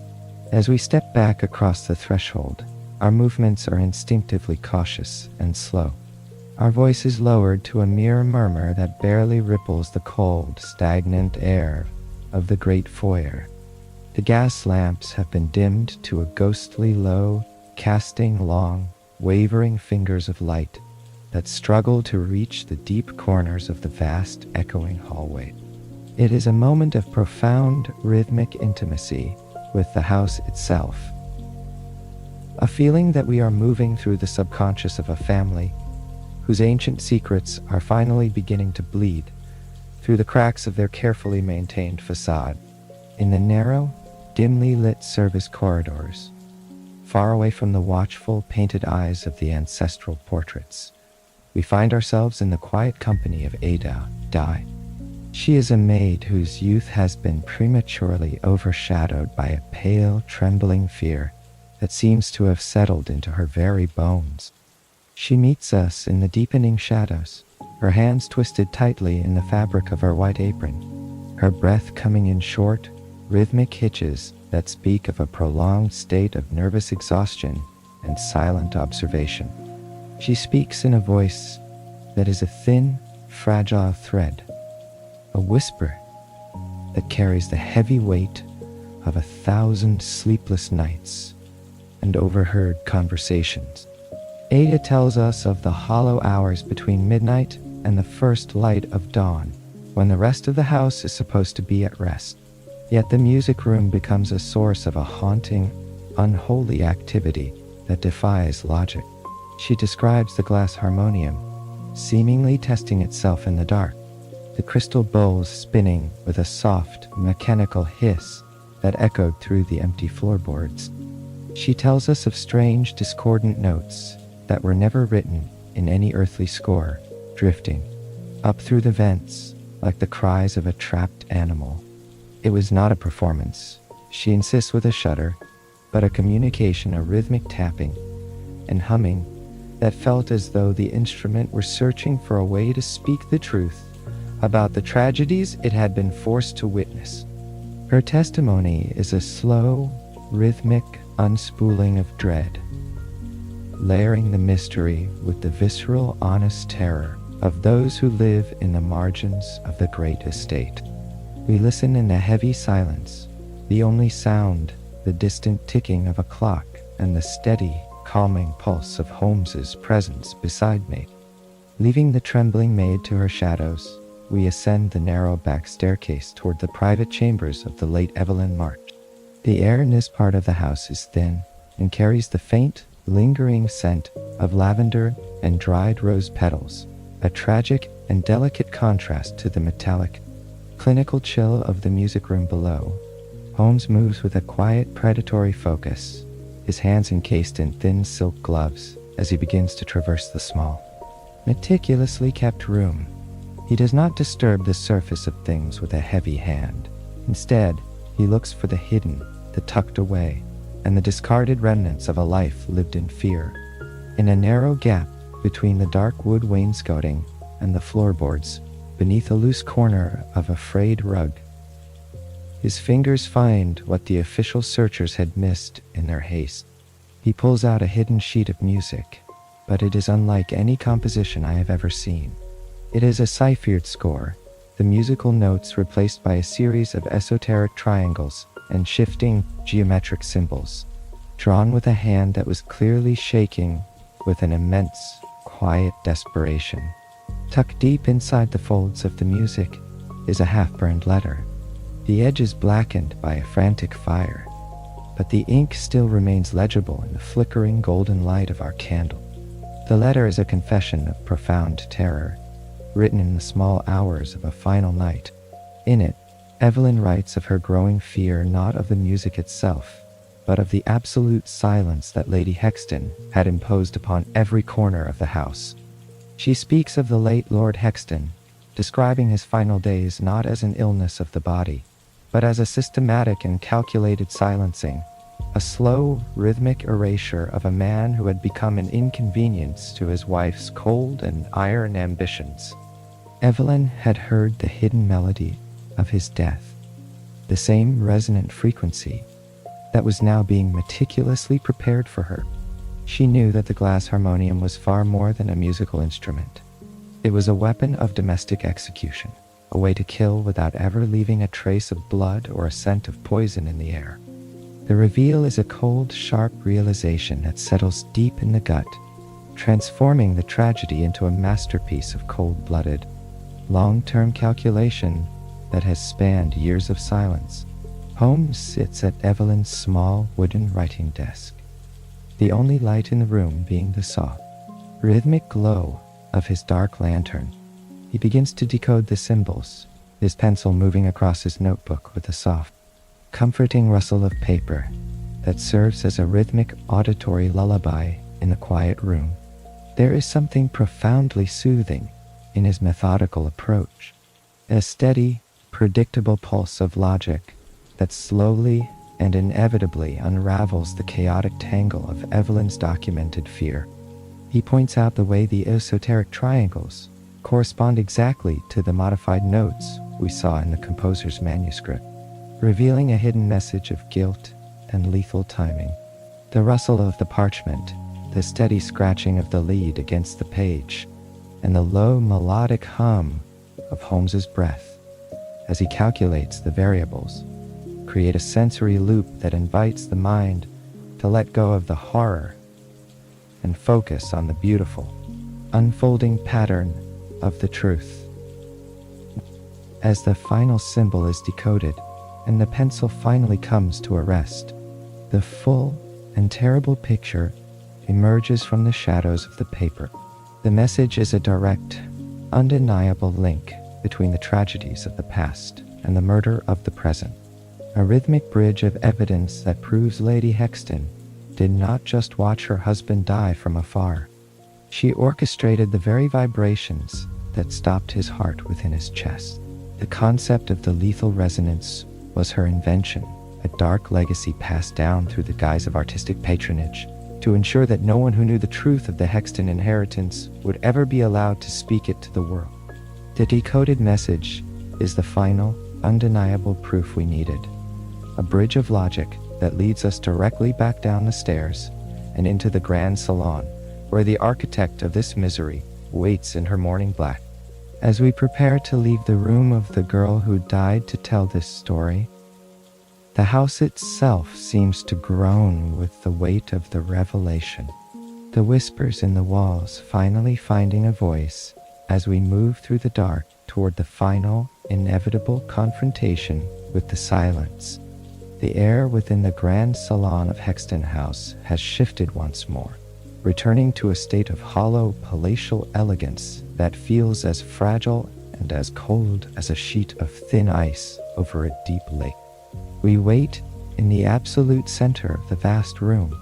[SPEAKER 1] As we step back across the threshold, our movements are instinctively cautious and slow, our voices lowered to a mere murmur that barely ripples the cold, stagnant air of the great foyer. The gas lamps have been dimmed to a ghostly low, casting long, wavering fingers of light that struggle to reach the deep corners of the vast, echoing hallway. It is a moment of profound, rhythmic intimacy with the house itself, a feeling that we are moving through the subconscious of a family whose ancient secrets are finally beginning to bleed through the cracks of their carefully maintained facade. In the narrow, dimly lit service corridors, far away from the watchful, painted eyes of the ancestral portraits, we find ourselves in the quiet company of Ada Di. She is a maid whose youth has been prematurely overshadowed by a pale, trembling fear that seems to have settled into her very bones. She meets us in the deepening shadows, her hands twisted tightly in the fabric of her white apron, her breath coming in short, rhythmic hitches that speak of a prolonged state of nervous exhaustion and silent observation. She speaks in a voice that is a thin, fragile thread, a whisper that carries the heavy weight of 1,000 sleepless nights and overheard conversations. Ada tells us of the hollow hours between midnight and the first light of dawn, when the rest of the house is supposed to be at rest. Yet the music room becomes a source of a haunting, unholy activity that defies logic. She describes the glass harmonium, seemingly testing itself in the dark, the crystal bowls spinning with a soft, mechanical hiss that echoed through the empty floorboards. She tells us of strange, discordant notes that were never written in any earthly score, drifting up through the vents like the cries of a trapped animal. It was not a performance, she insists with a shudder, but a communication, a rhythmic tapping and humming that felt as though the instrument were searching for a way to speak the truth about the tragedies it had been forced to witness. Her testimony is a slow, rhythmic unspooling of dread, layering the mystery with the visceral, honest terror of those who live in the margins of the great estate. We listen in a heavy silence, the only sound the distant ticking of a clock and the steady, calming pulse of Holmes's presence beside me. Leaving the trembling maid to her shadows, we ascend the narrow back staircase toward the private chambers of the late Evelyn March. The air in this part of the house is thin and carries the faint, lingering scent of lavender and dried rose petals, a tragic and delicate contrast to the metallic, clinical chill of the music room below. Holmes moves with a quiet, predatory focus, his hands encased in thin silk gloves as he begins to traverse the small, meticulously kept room. He does not disturb the surface of things with a heavy hand. Instead, he looks for the hidden, the tucked away, and the discarded remnants of a life lived in fear. In a narrow gap between the dark wood wainscoting and the floorboards, beneath a loose corner of a frayed rug, his fingers find what the official searchers had missed in their haste. He pulls out a hidden sheet of music, but it is unlike any composition I have ever seen. It is a ciphered score, the musical notes replaced by a series of esoteric triangles and shifting geometric symbols, drawn with a hand that was clearly shaking with an immense, quiet desperation. Tucked deep inside the folds of the music is a half-burned letter. The edge is blackened by a frantic fire, but the ink still remains legible in the flickering golden light of our candle. The letter is a confession of profound terror, written in the small hours of a final night. In it, Evelyn writes of her growing fear not of the music itself, but of the absolute silence that Lady Hexton had imposed upon every corner of the house. She speaks of the late Lord Hexton, describing his final days not as an illness of the body, but as a systematic and calculated silencing, a slow, rhythmic erasure of a man who had become an inconvenience to his wife's cold and iron ambitions. Evelyn had heard the hidden melody of his death, the same resonant frequency that was now being meticulously prepared for her. She knew that the glass harmonium was far more than a musical instrument. It was a weapon of domestic execution, a way to kill without ever leaving a trace of blood or a scent of poison in the air. The reveal is a cold, sharp realization that settles deep in the gut, transforming the tragedy into a masterpiece of cold-blooded, long-term calculation that has spanned years of silence. Holmes sits at Evelyn's small wooden writing desk, the only light in the room being the soft, rhythmic glow of his dark lantern. He begins to decode the symbols, his pencil moving across his notebook with a soft, comforting rustle of paper that serves as a rhythmic auditory lullaby in the quiet room. There is something profoundly soothing in his methodical approach, a steady, predictable pulse of logic that slowly and inevitably unravels the chaotic tangle of Evelyn's documented fear. He points out the way the esoteric triangles correspond exactly to the modified notes we saw in the composer's manuscript, revealing a hidden message of guilt and lethal timing. The rustle of the parchment, the steady scratching of the lead against the page, and the low melodic hum of Holmes's breath as he calculates the variables create a sensory loop that invites the mind to let go of the horror and focus on the beautiful, unfolding pattern of the truth. As the final symbol is decoded and the pencil finally comes to a rest, the full and terrible picture emerges from the shadows of the paper. The message is a direct, undeniable link between the tragedies of the past and the murder of the present, a rhythmic bridge of evidence that proves Lady Hexton did not just watch her husband die from afar. She orchestrated the very vibrations that stopped his heart within his chest. The concept of the lethal resonance was her invention, a dark legacy passed down through the guise of artistic patronage to ensure that no one who knew the truth of the Hexton inheritance would ever be allowed to speak it to the world. The decoded message is the final, undeniable proof we needed. a bridge of logic that leads us directly back down the stairs and into the grand salon, where the architect of this misery waits in her morning black. As we prepare to leave the room of the girl who died to tell this story, the house itself seems to groan with the weight of the revelation, the whispers in the walls finally finding a voice as we move through the dark toward the final, inevitable confrontation with the silence. The air within the grand salon of Hexton House has shifted once more, returning to a state of hollow palatial elegance that feels as fragile and as cold as a sheet of thin ice over a deep lake. We wait in the absolute center of the vast room,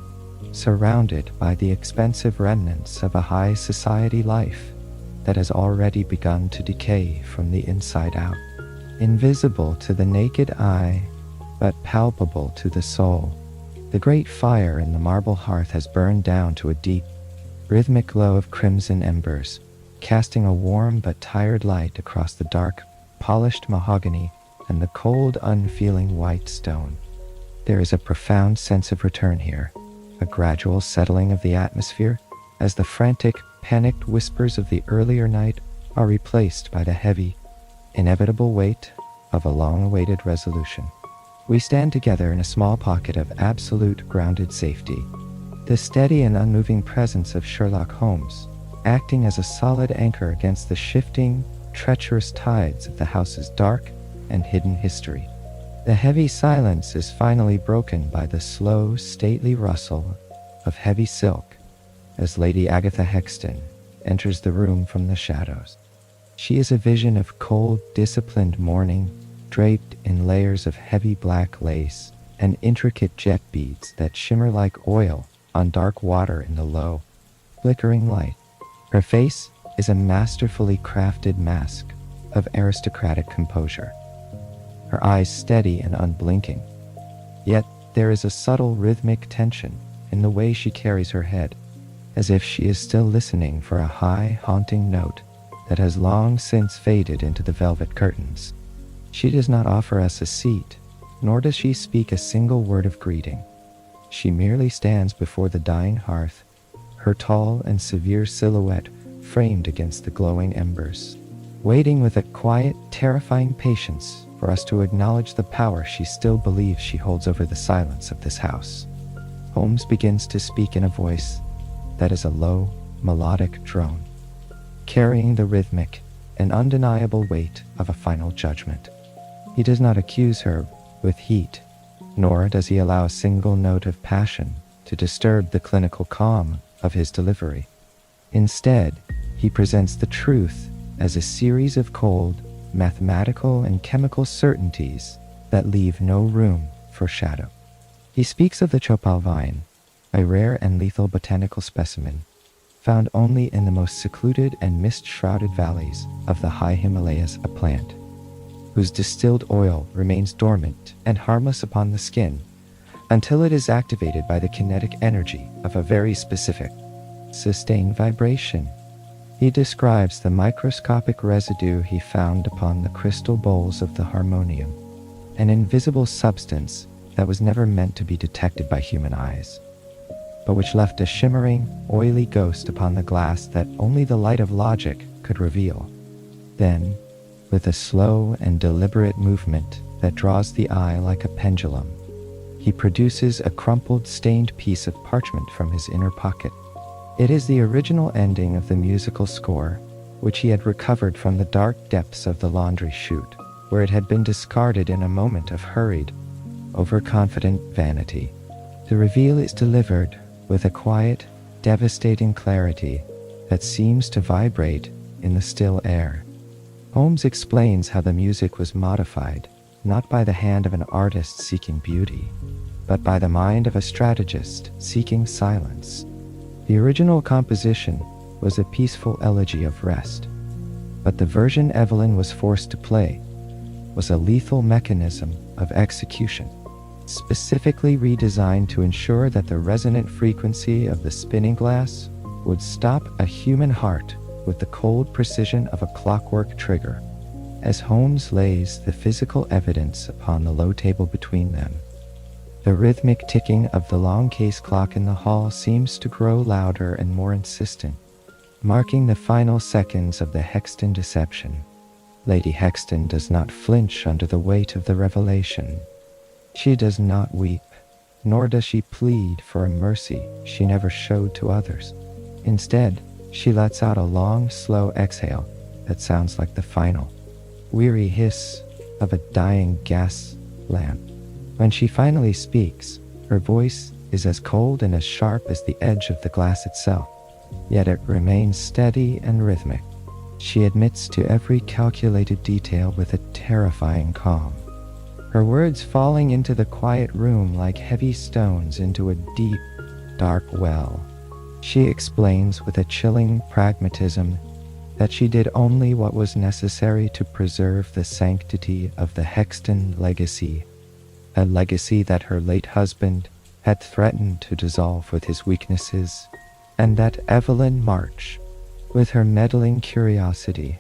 [SPEAKER 1] surrounded by the expensive remnants of a high society life that has already begun to decay from the inside out. Invisible to the naked eye, but palpable to the soul, the great fire in the marble hearth has burned down to a deep, rhythmic glow of crimson embers, casting a warm but tired light across the dark, polished mahogany and the cold, unfeeling white stone. There is a profound sense of return here, a gradual settling of the atmosphere as the frantic, panicked whispers of the earlier night are replaced by the heavy, inevitable weight of a long-awaited resolution. We stand together in a small pocket of absolute grounded safety, the steady and unmoving presence of Sherlock Holmes, acting as a solid anchor against the shifting, treacherous tides of the house's dark and hidden history. The heavy silence is finally broken by the slow, stately rustle of heavy silk as Lady Agatha Hexton enters the room from the shadows. She is a vision of cold, disciplined mourning, draped in layers of heavy black lace and intricate jet beads that shimmer like oil on dark water in the low, flickering light. Her face is a masterfully crafted mask of aristocratic composure, her eyes steady and unblinking. Yet there is a subtle rhythmic tension in the way she carries her head, as if she is still listening for a high, haunting note that has long since faded into the velvet curtains. She does not offer us a seat, nor does she speak a single word of greeting. She merely stands before the dying hearth, her tall and severe silhouette framed against the glowing embers, waiting with a quiet, terrifying patience for us to acknowledge the power she still believes she holds over the silence of this house. Holmes begins to speak in a voice that is a low, melodic drone, carrying the rhythmic and undeniable weight of a final judgment. He does not accuse her with heat, nor does he allow a single note of passion to disturb the clinical calm of his delivery. Instead, he presents the truth as a series of cold, mathematical and chemical certainties that leave no room for shadow. He speaks of the Chopal vine, a rare and lethal botanical specimen, found only in the most secluded and mist-shrouded valleys of the high Himalayas, a plant whose distilled oil remains dormant and harmless upon the skin until it is activated by the kinetic energy of a very specific, sustained vibration. He describes the microscopic residue he found upon the crystal bowls of the harmonium, an invisible substance that was never meant to be detected by human eyes, but which left a shimmering, oily ghost upon the glass that only the light of logic could reveal. Then, with a slow and deliberate movement that draws the eye like a pendulum, he produces a crumpled, stained piece of parchment from his inner pocket. It is the original ending of the musical score, which he had recovered from the dark depths of the laundry chute, where it had been discarded in a moment of hurried, overconfident vanity. The reveal is delivered with a quiet, devastating clarity that seems to vibrate in the still air. Holmes explains how the music was modified, not by the hand of an artist seeking beauty, but by the mind of a strategist seeking silence. The original composition was a peaceful elegy of rest, but the version Evelyn was forced to play was a lethal mechanism of execution, specifically redesigned to ensure that the resonant frequency of the spinning glass would stop a human heart with the cold precision of a clockwork trigger. as Holmes lays the physical evidence upon the low table between them. The rhythmic ticking of the long case clock in the hall seems to grow louder and more insistent, marking the final seconds of the Hexton deception. Lady Hexton does not flinch under the weight of the revelation. She does not weep, nor does she plead for a mercy she never showed to others. Instead, she lets out a long, slow exhale that sounds like the final, weary hiss of a dying gas lamp. When she finally speaks, her voice is as cold and as sharp as the edge of the glass itself, yet it remains steady and rhythmic. She admits to every calculated detail with a terrifying calm, her words falling into the quiet room like heavy stones into a deep, dark well. She explains with a chilling pragmatism that she did only what was necessary to preserve the sanctity of the Hexton legacy, a legacy that her late husband had threatened to dissolve with his weaknesses, and that Evelyn March, with her meddling curiosity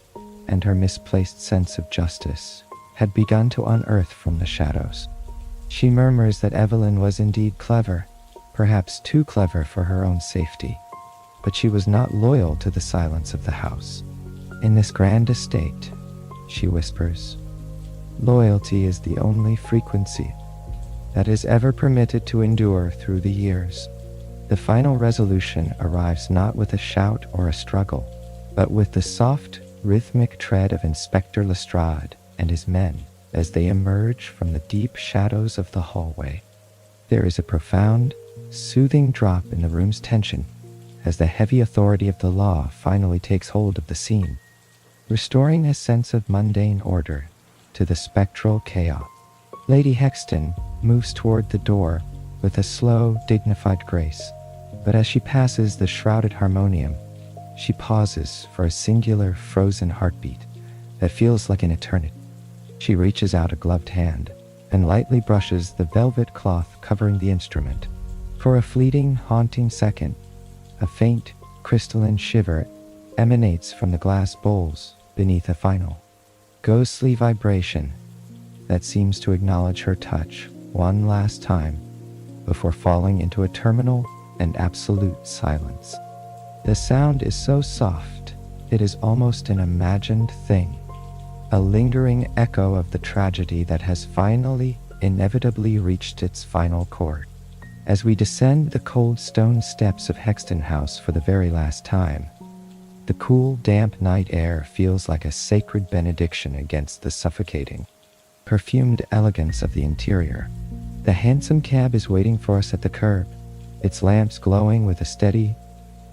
[SPEAKER 1] and her misplaced sense of justice, had begun to unearth from the shadows. She murmurs that Evelyn was indeed clever, perhaps too clever for her own safety, but she was not loyal to the silence of the house. In this grand estate, she whispers, loyalty is the only frequency that is ever permitted to endure through the years. The final resolution arrives not with a shout or a struggle, but with the soft, rhythmic tread of Inspector Lestrade and his men as they emerge from the deep shadows of the hallway. There is a profound, soothing drop in the room's tension as the heavy authority of the law finally takes hold of the scene, restoring a sense of mundane order to the spectral chaos. Lady Hexton moves toward the door with a slow, dignified grace, but as she passes the shrouded harmonium, she pauses for a singular frozen heartbeat that feels like an eternity. She reaches out a gloved hand and lightly brushes the velvet cloth covering the instrument. For a fleeting, haunting second, a faint, crystalline shiver emanates from the glass bowls beneath a final, ghostly vibration that seems to acknowledge her touch one last time before falling into a terminal and absolute silence. The sound is so soft, it is almost an imagined thing, a lingering echo of the tragedy that has finally, inevitably reached its final chord. As we descend the cold stone steps of Hexton House for the very last time, the cool, damp night air feels like a sacred benediction against the suffocating, perfumed elegance of the interior. The handsome cab is waiting for us at the curb, its lamps glowing with a steady,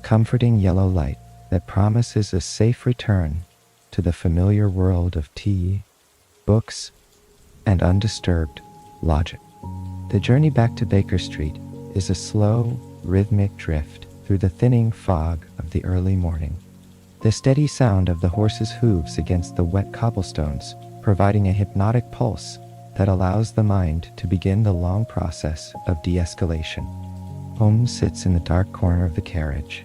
[SPEAKER 1] comforting yellow light that promises a safe return to the familiar world of tea, books, and undisturbed logic. The journey back to Baker Street is a slow, rhythmic drift through the thinning fog of the early morning. The steady sound of the horses' hooves against the wet cobblestones providing a hypnotic pulse that allows the mind to begin the long process of de-escalation. Holmes sits in the dark corner of the carriage,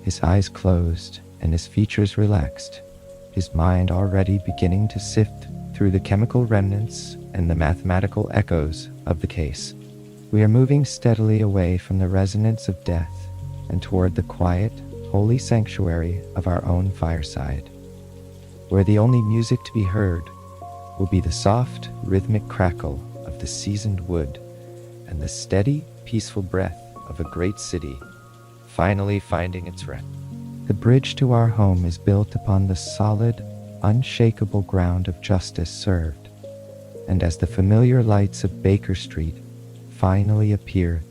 [SPEAKER 1] his eyes closed and his features relaxed, his mind already beginning to sift through the chemical remnants and the mathematical echoes of the case. We are moving steadily away from the resonance of death and toward the quiet, holy sanctuary of our own fireside, where the only music to be heard will be the soft, rhythmic crackle of the seasoned wood and the steady, peaceful breath of a great city finally finding its rest. The bridge to our home is built upon the solid, unshakable ground of justice served, and as the familiar lights of Baker Street finally appear,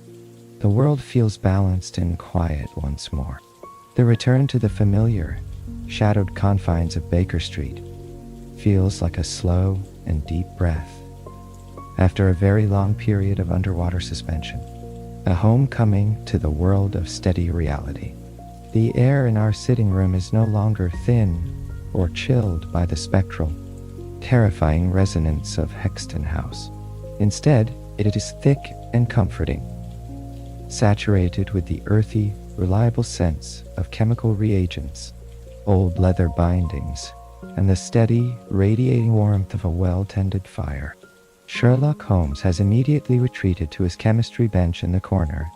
[SPEAKER 1] the world feels balanced and quiet once more. The return to the familiar, shadowed confines of Baker Street feels like a slow and deep breath after a very long period of underwater suspension, a homecoming to the world of steady reality. The air in our sitting room is no longer thin or chilled by the spectral, terrifying resonance of Hexton House. Instead, it is thick and comforting, saturated with the earthy, reliable sense of chemical reagents, old leather bindings, and the steady, radiating warmth of a well-tended fire. Sherlock Holmes has immediately retreated to his chemistry bench in the corner,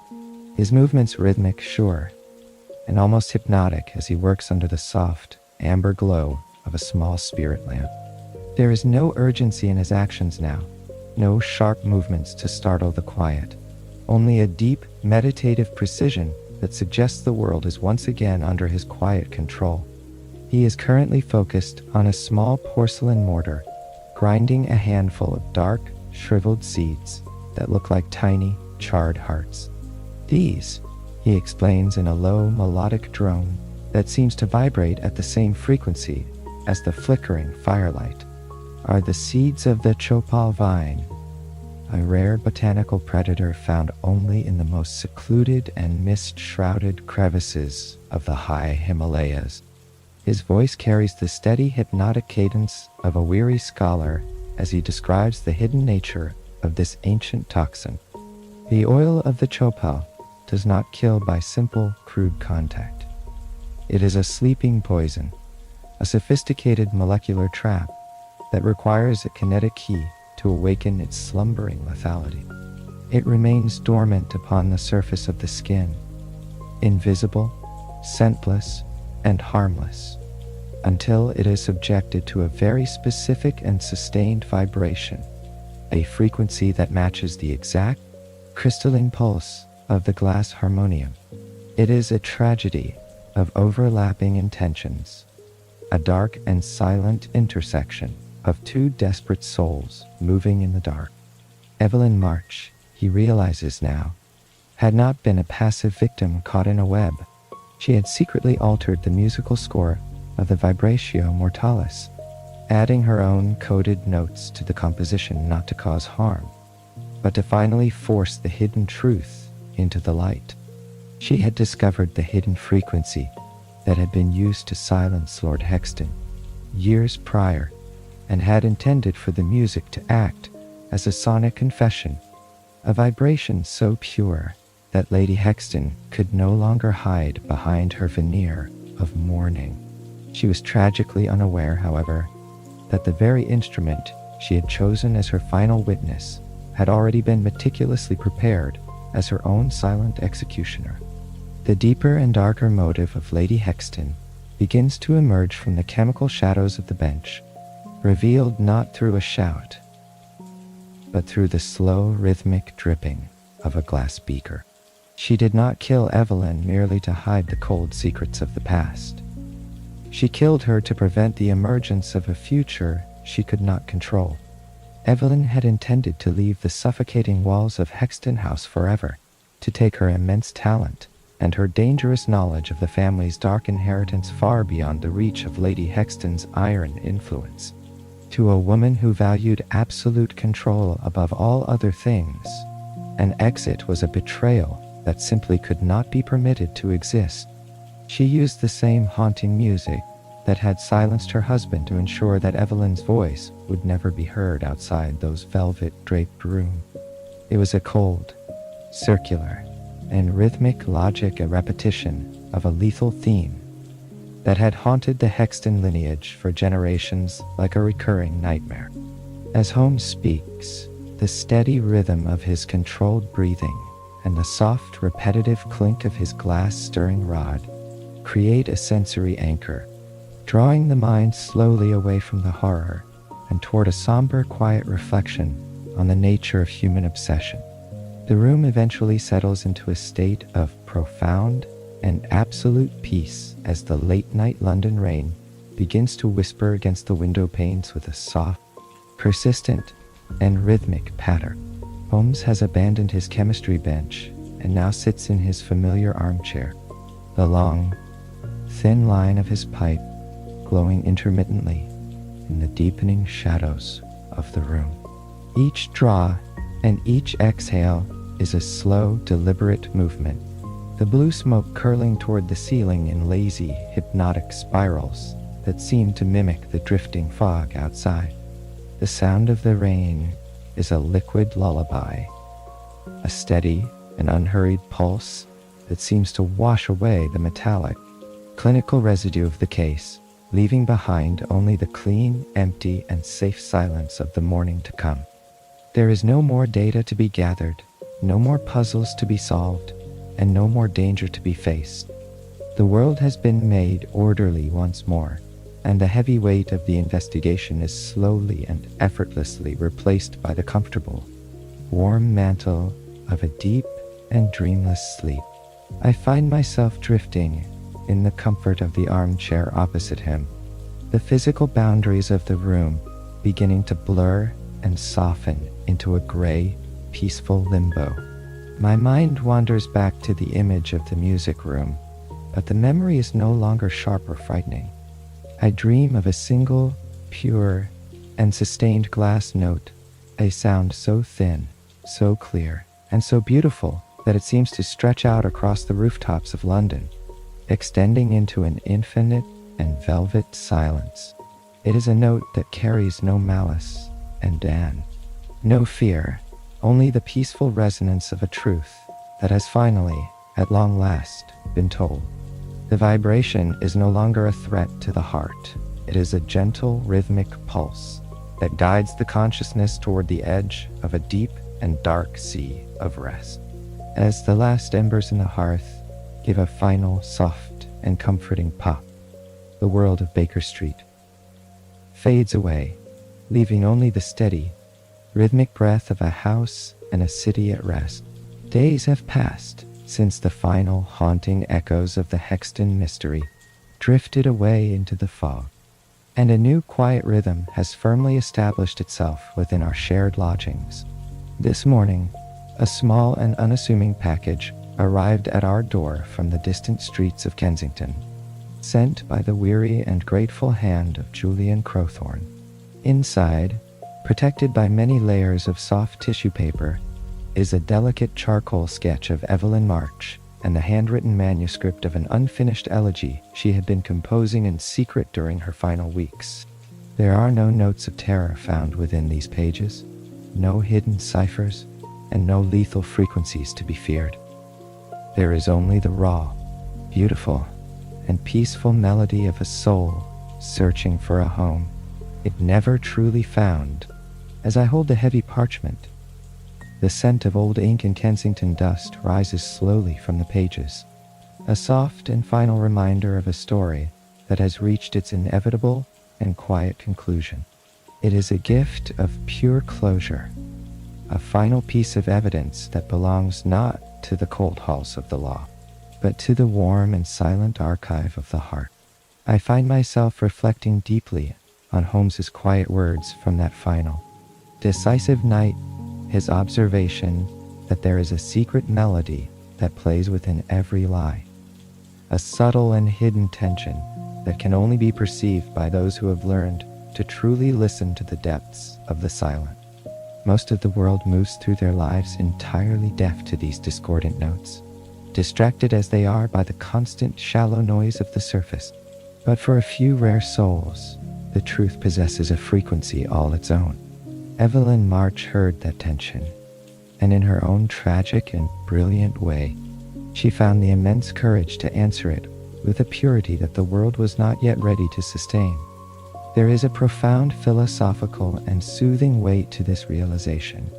[SPEAKER 1] his movements rhythmic, sure, and almost hypnotic as he works under the soft, amber glow of a small spirit lamp. There is no urgency in his actions now, no sharp movements to startle the quiet, only a deep, meditative precision that suggests the world is once again under his quiet control. He is currently focused on a small porcelain mortar, grinding a handful of dark, shriveled seeds that look like tiny, charred hearts. These, he explains in a low, melodic drone that seems to vibrate at the same frequency as the flickering firelight, are the seeds of the Chopal vine, a rare botanical predator found only in the most secluded and mist-shrouded crevices of the high Himalayas. His voice carries the steady, hypnotic cadence of a weary scholar as he describes the hidden nature of this ancient toxin. The oil of the Chopal does not kill by simple, crude contact. It is a sleeping poison, a sophisticated molecular trap that requires a kinetic key to awaken its slumbering lethality. It remains dormant upon the surface of the skin, invisible, scentless, and harmless, until it is subjected to a very specific and sustained vibration, a frequency that matches the exact crystalline pulse of the glass harmonium. It is a tragedy of overlapping intentions, a dark and silent intersection of two desperate souls moving in the dark. Evelyn March, he realizes now, had not been a passive victim caught in a web. She had secretly altered the musical score of the Vibratio Mortalis, adding her own coded notes to the composition not to cause harm, but to finally force the hidden truth into the light. She had discovered the hidden frequency that had been used to silence Lord Hexton years prior, and had intended for the music to act as a sonic confession, a vibration so pure that Lady Hexton could no longer hide behind her veneer of mourning. She was tragically unaware, however, that the very instrument she had chosen as her final witness had already been meticulously prepared as her own silent executioner. The deeper and darker motive of Lady Hexton begins to emerge from the chemical shadows of the bench, revealed not through a shout, but through the slow, rhythmic dripping of a glass beaker. She did not kill Evelyn merely to hide the cold secrets of the past. She killed her to prevent the emergence of a future she could not control. Evelyn had intended to leave the suffocating walls of Hexton House forever, to take her immense talent and her dangerous knowledge of the family's dark inheritance far beyond the reach of Lady Hexton's iron influence. To a woman who valued absolute control above all other things, an exit was a betrayal that simply could not be permitted to exist. She used the same haunting music that had silenced her husband to ensure that Evelyn's voice would never be heard outside those velvet-draped rooms. It was a cold, circular, and rhythmic logic, a repetition of a lethal theme that had haunted the Hexton lineage for generations like a recurring nightmare. As Holmes speaks, the steady rhythm of his controlled breathing and the soft, repetitive clink of his glass-stirring rod create a sensory anchor, drawing the mind slowly away from the horror and toward a somber, quiet reflection on the nature of human obsession. The room eventually settles into a state of profound and absolute peace as the late-night London rain begins to whisper against the window panes with a soft, persistent, and rhythmic patter. Holmes has abandoned his chemistry bench and now sits in his familiar armchair, the long, thin line of his pipe glowing intermittently in the deepening shadows of the room. Each draw and each exhale is a slow, deliberate movement, the blue smoke curling toward the ceiling in lazy, hypnotic spirals that seem to mimic the drifting fog outside. The sound of the rain is a liquid lullaby, a steady and unhurried pulse that seems to wash away the metallic, clinical residue of the case leaving behind only the clean, empty, and safe silence of the morning to come. There is no more data to be gathered, no more puzzles to be solved, and no more danger to be faced. The world has been made orderly once more, and the heavy weight of the investigation is slowly and effortlessly replaced by the comfortable, warm mantle of a deep and dreamless sleep. I find myself drifting in the comfort of the armchair opposite him, the physical boundaries of the room beginning to blur and soften into a gray, peaceful limbo. My mind wanders back to the image of the music room, but the memory is no longer sharp or frightening. I dream of a single, pure, and sustained glass note, a sound so thin, so clear, and so beautiful that it seems to stretch out across the rooftops of London, extending into an infinite and velvet silence. It is a note that carries no malice and no fear, only the peaceful resonance of a truth that has finally, at long last, been told. The vibration is no longer a threat to the heart. It is a gentle, rhythmic pulse that guides the consciousness toward the edge of a deep and dark sea of rest. As the last embers in the hearth give a final, soft, and comforting pop, the world of Baker Street fades away, leaving only the steady, rhythmic breath of a house and a city at rest. Days have passed since the final haunting echoes of the Hexton mystery drifted away into the fog, and a new quiet rhythm has firmly established itself within our shared lodgings. This morning, a small and unassuming package arrived at our door from the distant streets of Kensington, sent by the weary and grateful hand of Julian Crowthorne. Inside, protected by many layers of soft tissue paper, is a delicate charcoal sketch of Evelyn March and the handwritten manuscript of an unfinished elegy she had been composing in secret during her final weeks. There are no notes of terror found within these pages, no hidden ciphers, and no lethal frequencies to be feared. There is only the raw, beautiful, and peaceful melody of a soul searching for a home it never truly found. As I hold the heavy parchment, the scent of old ink and Kensington dust rises slowly from the pages, a soft and final reminder of a story that has reached its inevitable and quiet conclusion. It is a gift of pure closure, a final piece of evidence that belongs not to the cold halls of the law, but to the warm and silent archive of the heart. I find myself reflecting deeply on Holmes's quiet words from that final, decisive night, his observation that there is a secret melody that plays within every lie, a subtle and hidden tension that can only be perceived by those who have learned to truly listen to the depths of the silent. Most of the world moves through their lives entirely deaf to these discordant notes, distracted as they are by the constant shallow noise of the surface. But for a few rare souls, the truth possesses a frequency all its own. Evelyn March heard that tension, and in her own tragic and brilliant way, she found the immense courage to answer it with a purity that the world was not yet ready to sustain. There is a profound philosophical and soothing weight to this realization,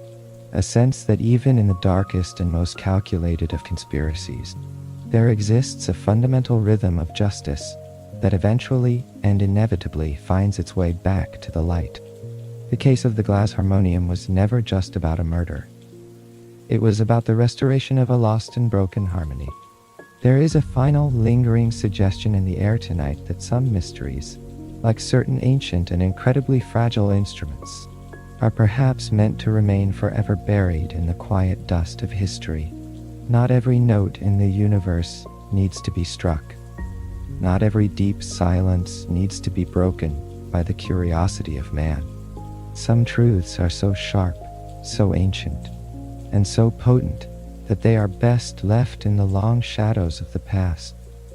[SPEAKER 1] a sense that even in the darkest and most calculated of conspiracies, there exists a fundamental rhythm of justice that eventually and inevitably finds its way back to the light. The case of the Glass Harmonium was never just about a murder. It was about the restoration of a lost and broken harmony. There is a final lingering suggestion in the air tonight that some mysteries, like certain ancient and incredibly fragile instruments, are perhaps meant to remain forever buried in the quiet dust of history. Not every note in the universe needs to be struck. Not every deep silence needs to be broken by the curiosity of man. Some truths are so sharp, so ancient, and so potent that they are best left in the long shadows of the past,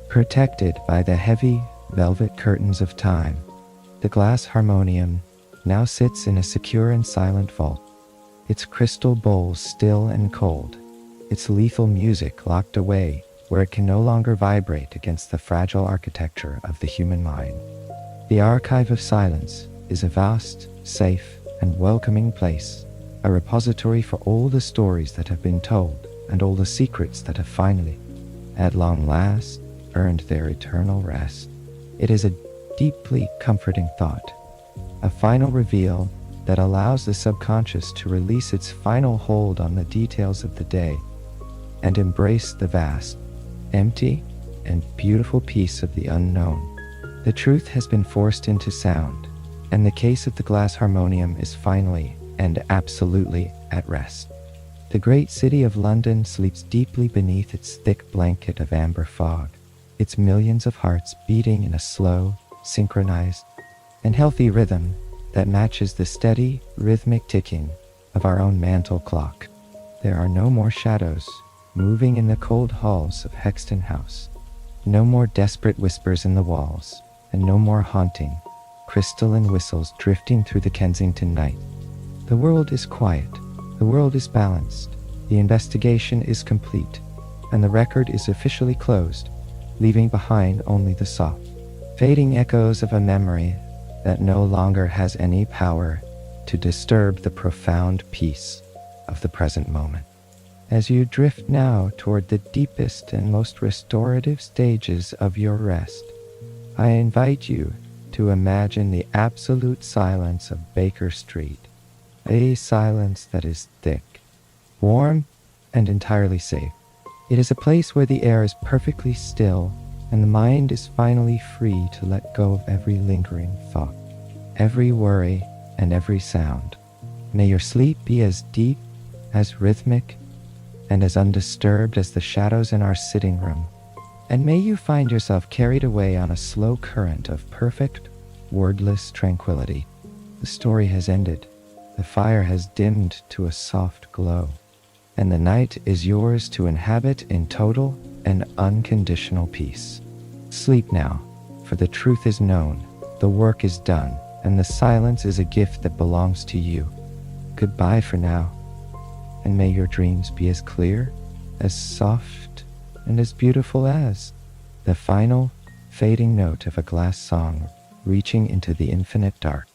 [SPEAKER 1] protected by the heavy velvet curtains of time. The Glass Harmonium now sits in a secure and silent vault, its crystal bowls still and cold, its lethal music locked away where it can no longer vibrate against the fragile architecture of the human mind. The archive of silence is a vast, safe, and welcoming place, a repository for all the stories that have been told and all the secrets that have finally, at long last, earned their eternal rest. It is a deeply comforting thought, a final reveal that allows the subconscious to release its final hold on the details of the day and embrace the vast, empty, and beautiful peace of the unknown. The truth has been forced into sound, and the case of the Glass Harmonium is finally and absolutely at rest. The great city of London sleeps deeply beneath its thick blanket of amber fog, its millions of hearts beating in a slow, synchronized, and healthy rhythm that matches the steady, rhythmic ticking of our own mantle clock. There are no more shadows moving in the cold halls of Hexton House, no more desperate whispers in the walls, and no more haunting, crystalline whistles drifting through the Kensington night. The world is quiet, the world is balanced, the investigation is complete, and the record is officially closed, leaving behind only the soft, fading echoes of a memory that no longer has any power to disturb the profound peace of the present moment. As you drift now toward the deepest and most restorative stages of your rest, I invite you to imagine the absolute silence of Baker Street, a silence that is thick, warm, and entirely safe. It is a place where the air is perfectly still and the mind is finally free to let go of every lingering thought, every worry, and every sound. May your sleep be as deep, as rhythmic, and as undisturbed as the shadows in our sitting room. And may you find yourself carried away on a slow current of perfect, wordless tranquility. The story has ended. The fire has dimmed to a soft glow, and the night is yours to inhabit in total and unconditional peace. Sleep now, for the truth is known, the work is done, and the silence is a gift that belongs to you. Goodbye for now, and may your dreams be as clear, as soft, and as beautiful as the final, fading note of a glass song reaching into the infinite dark.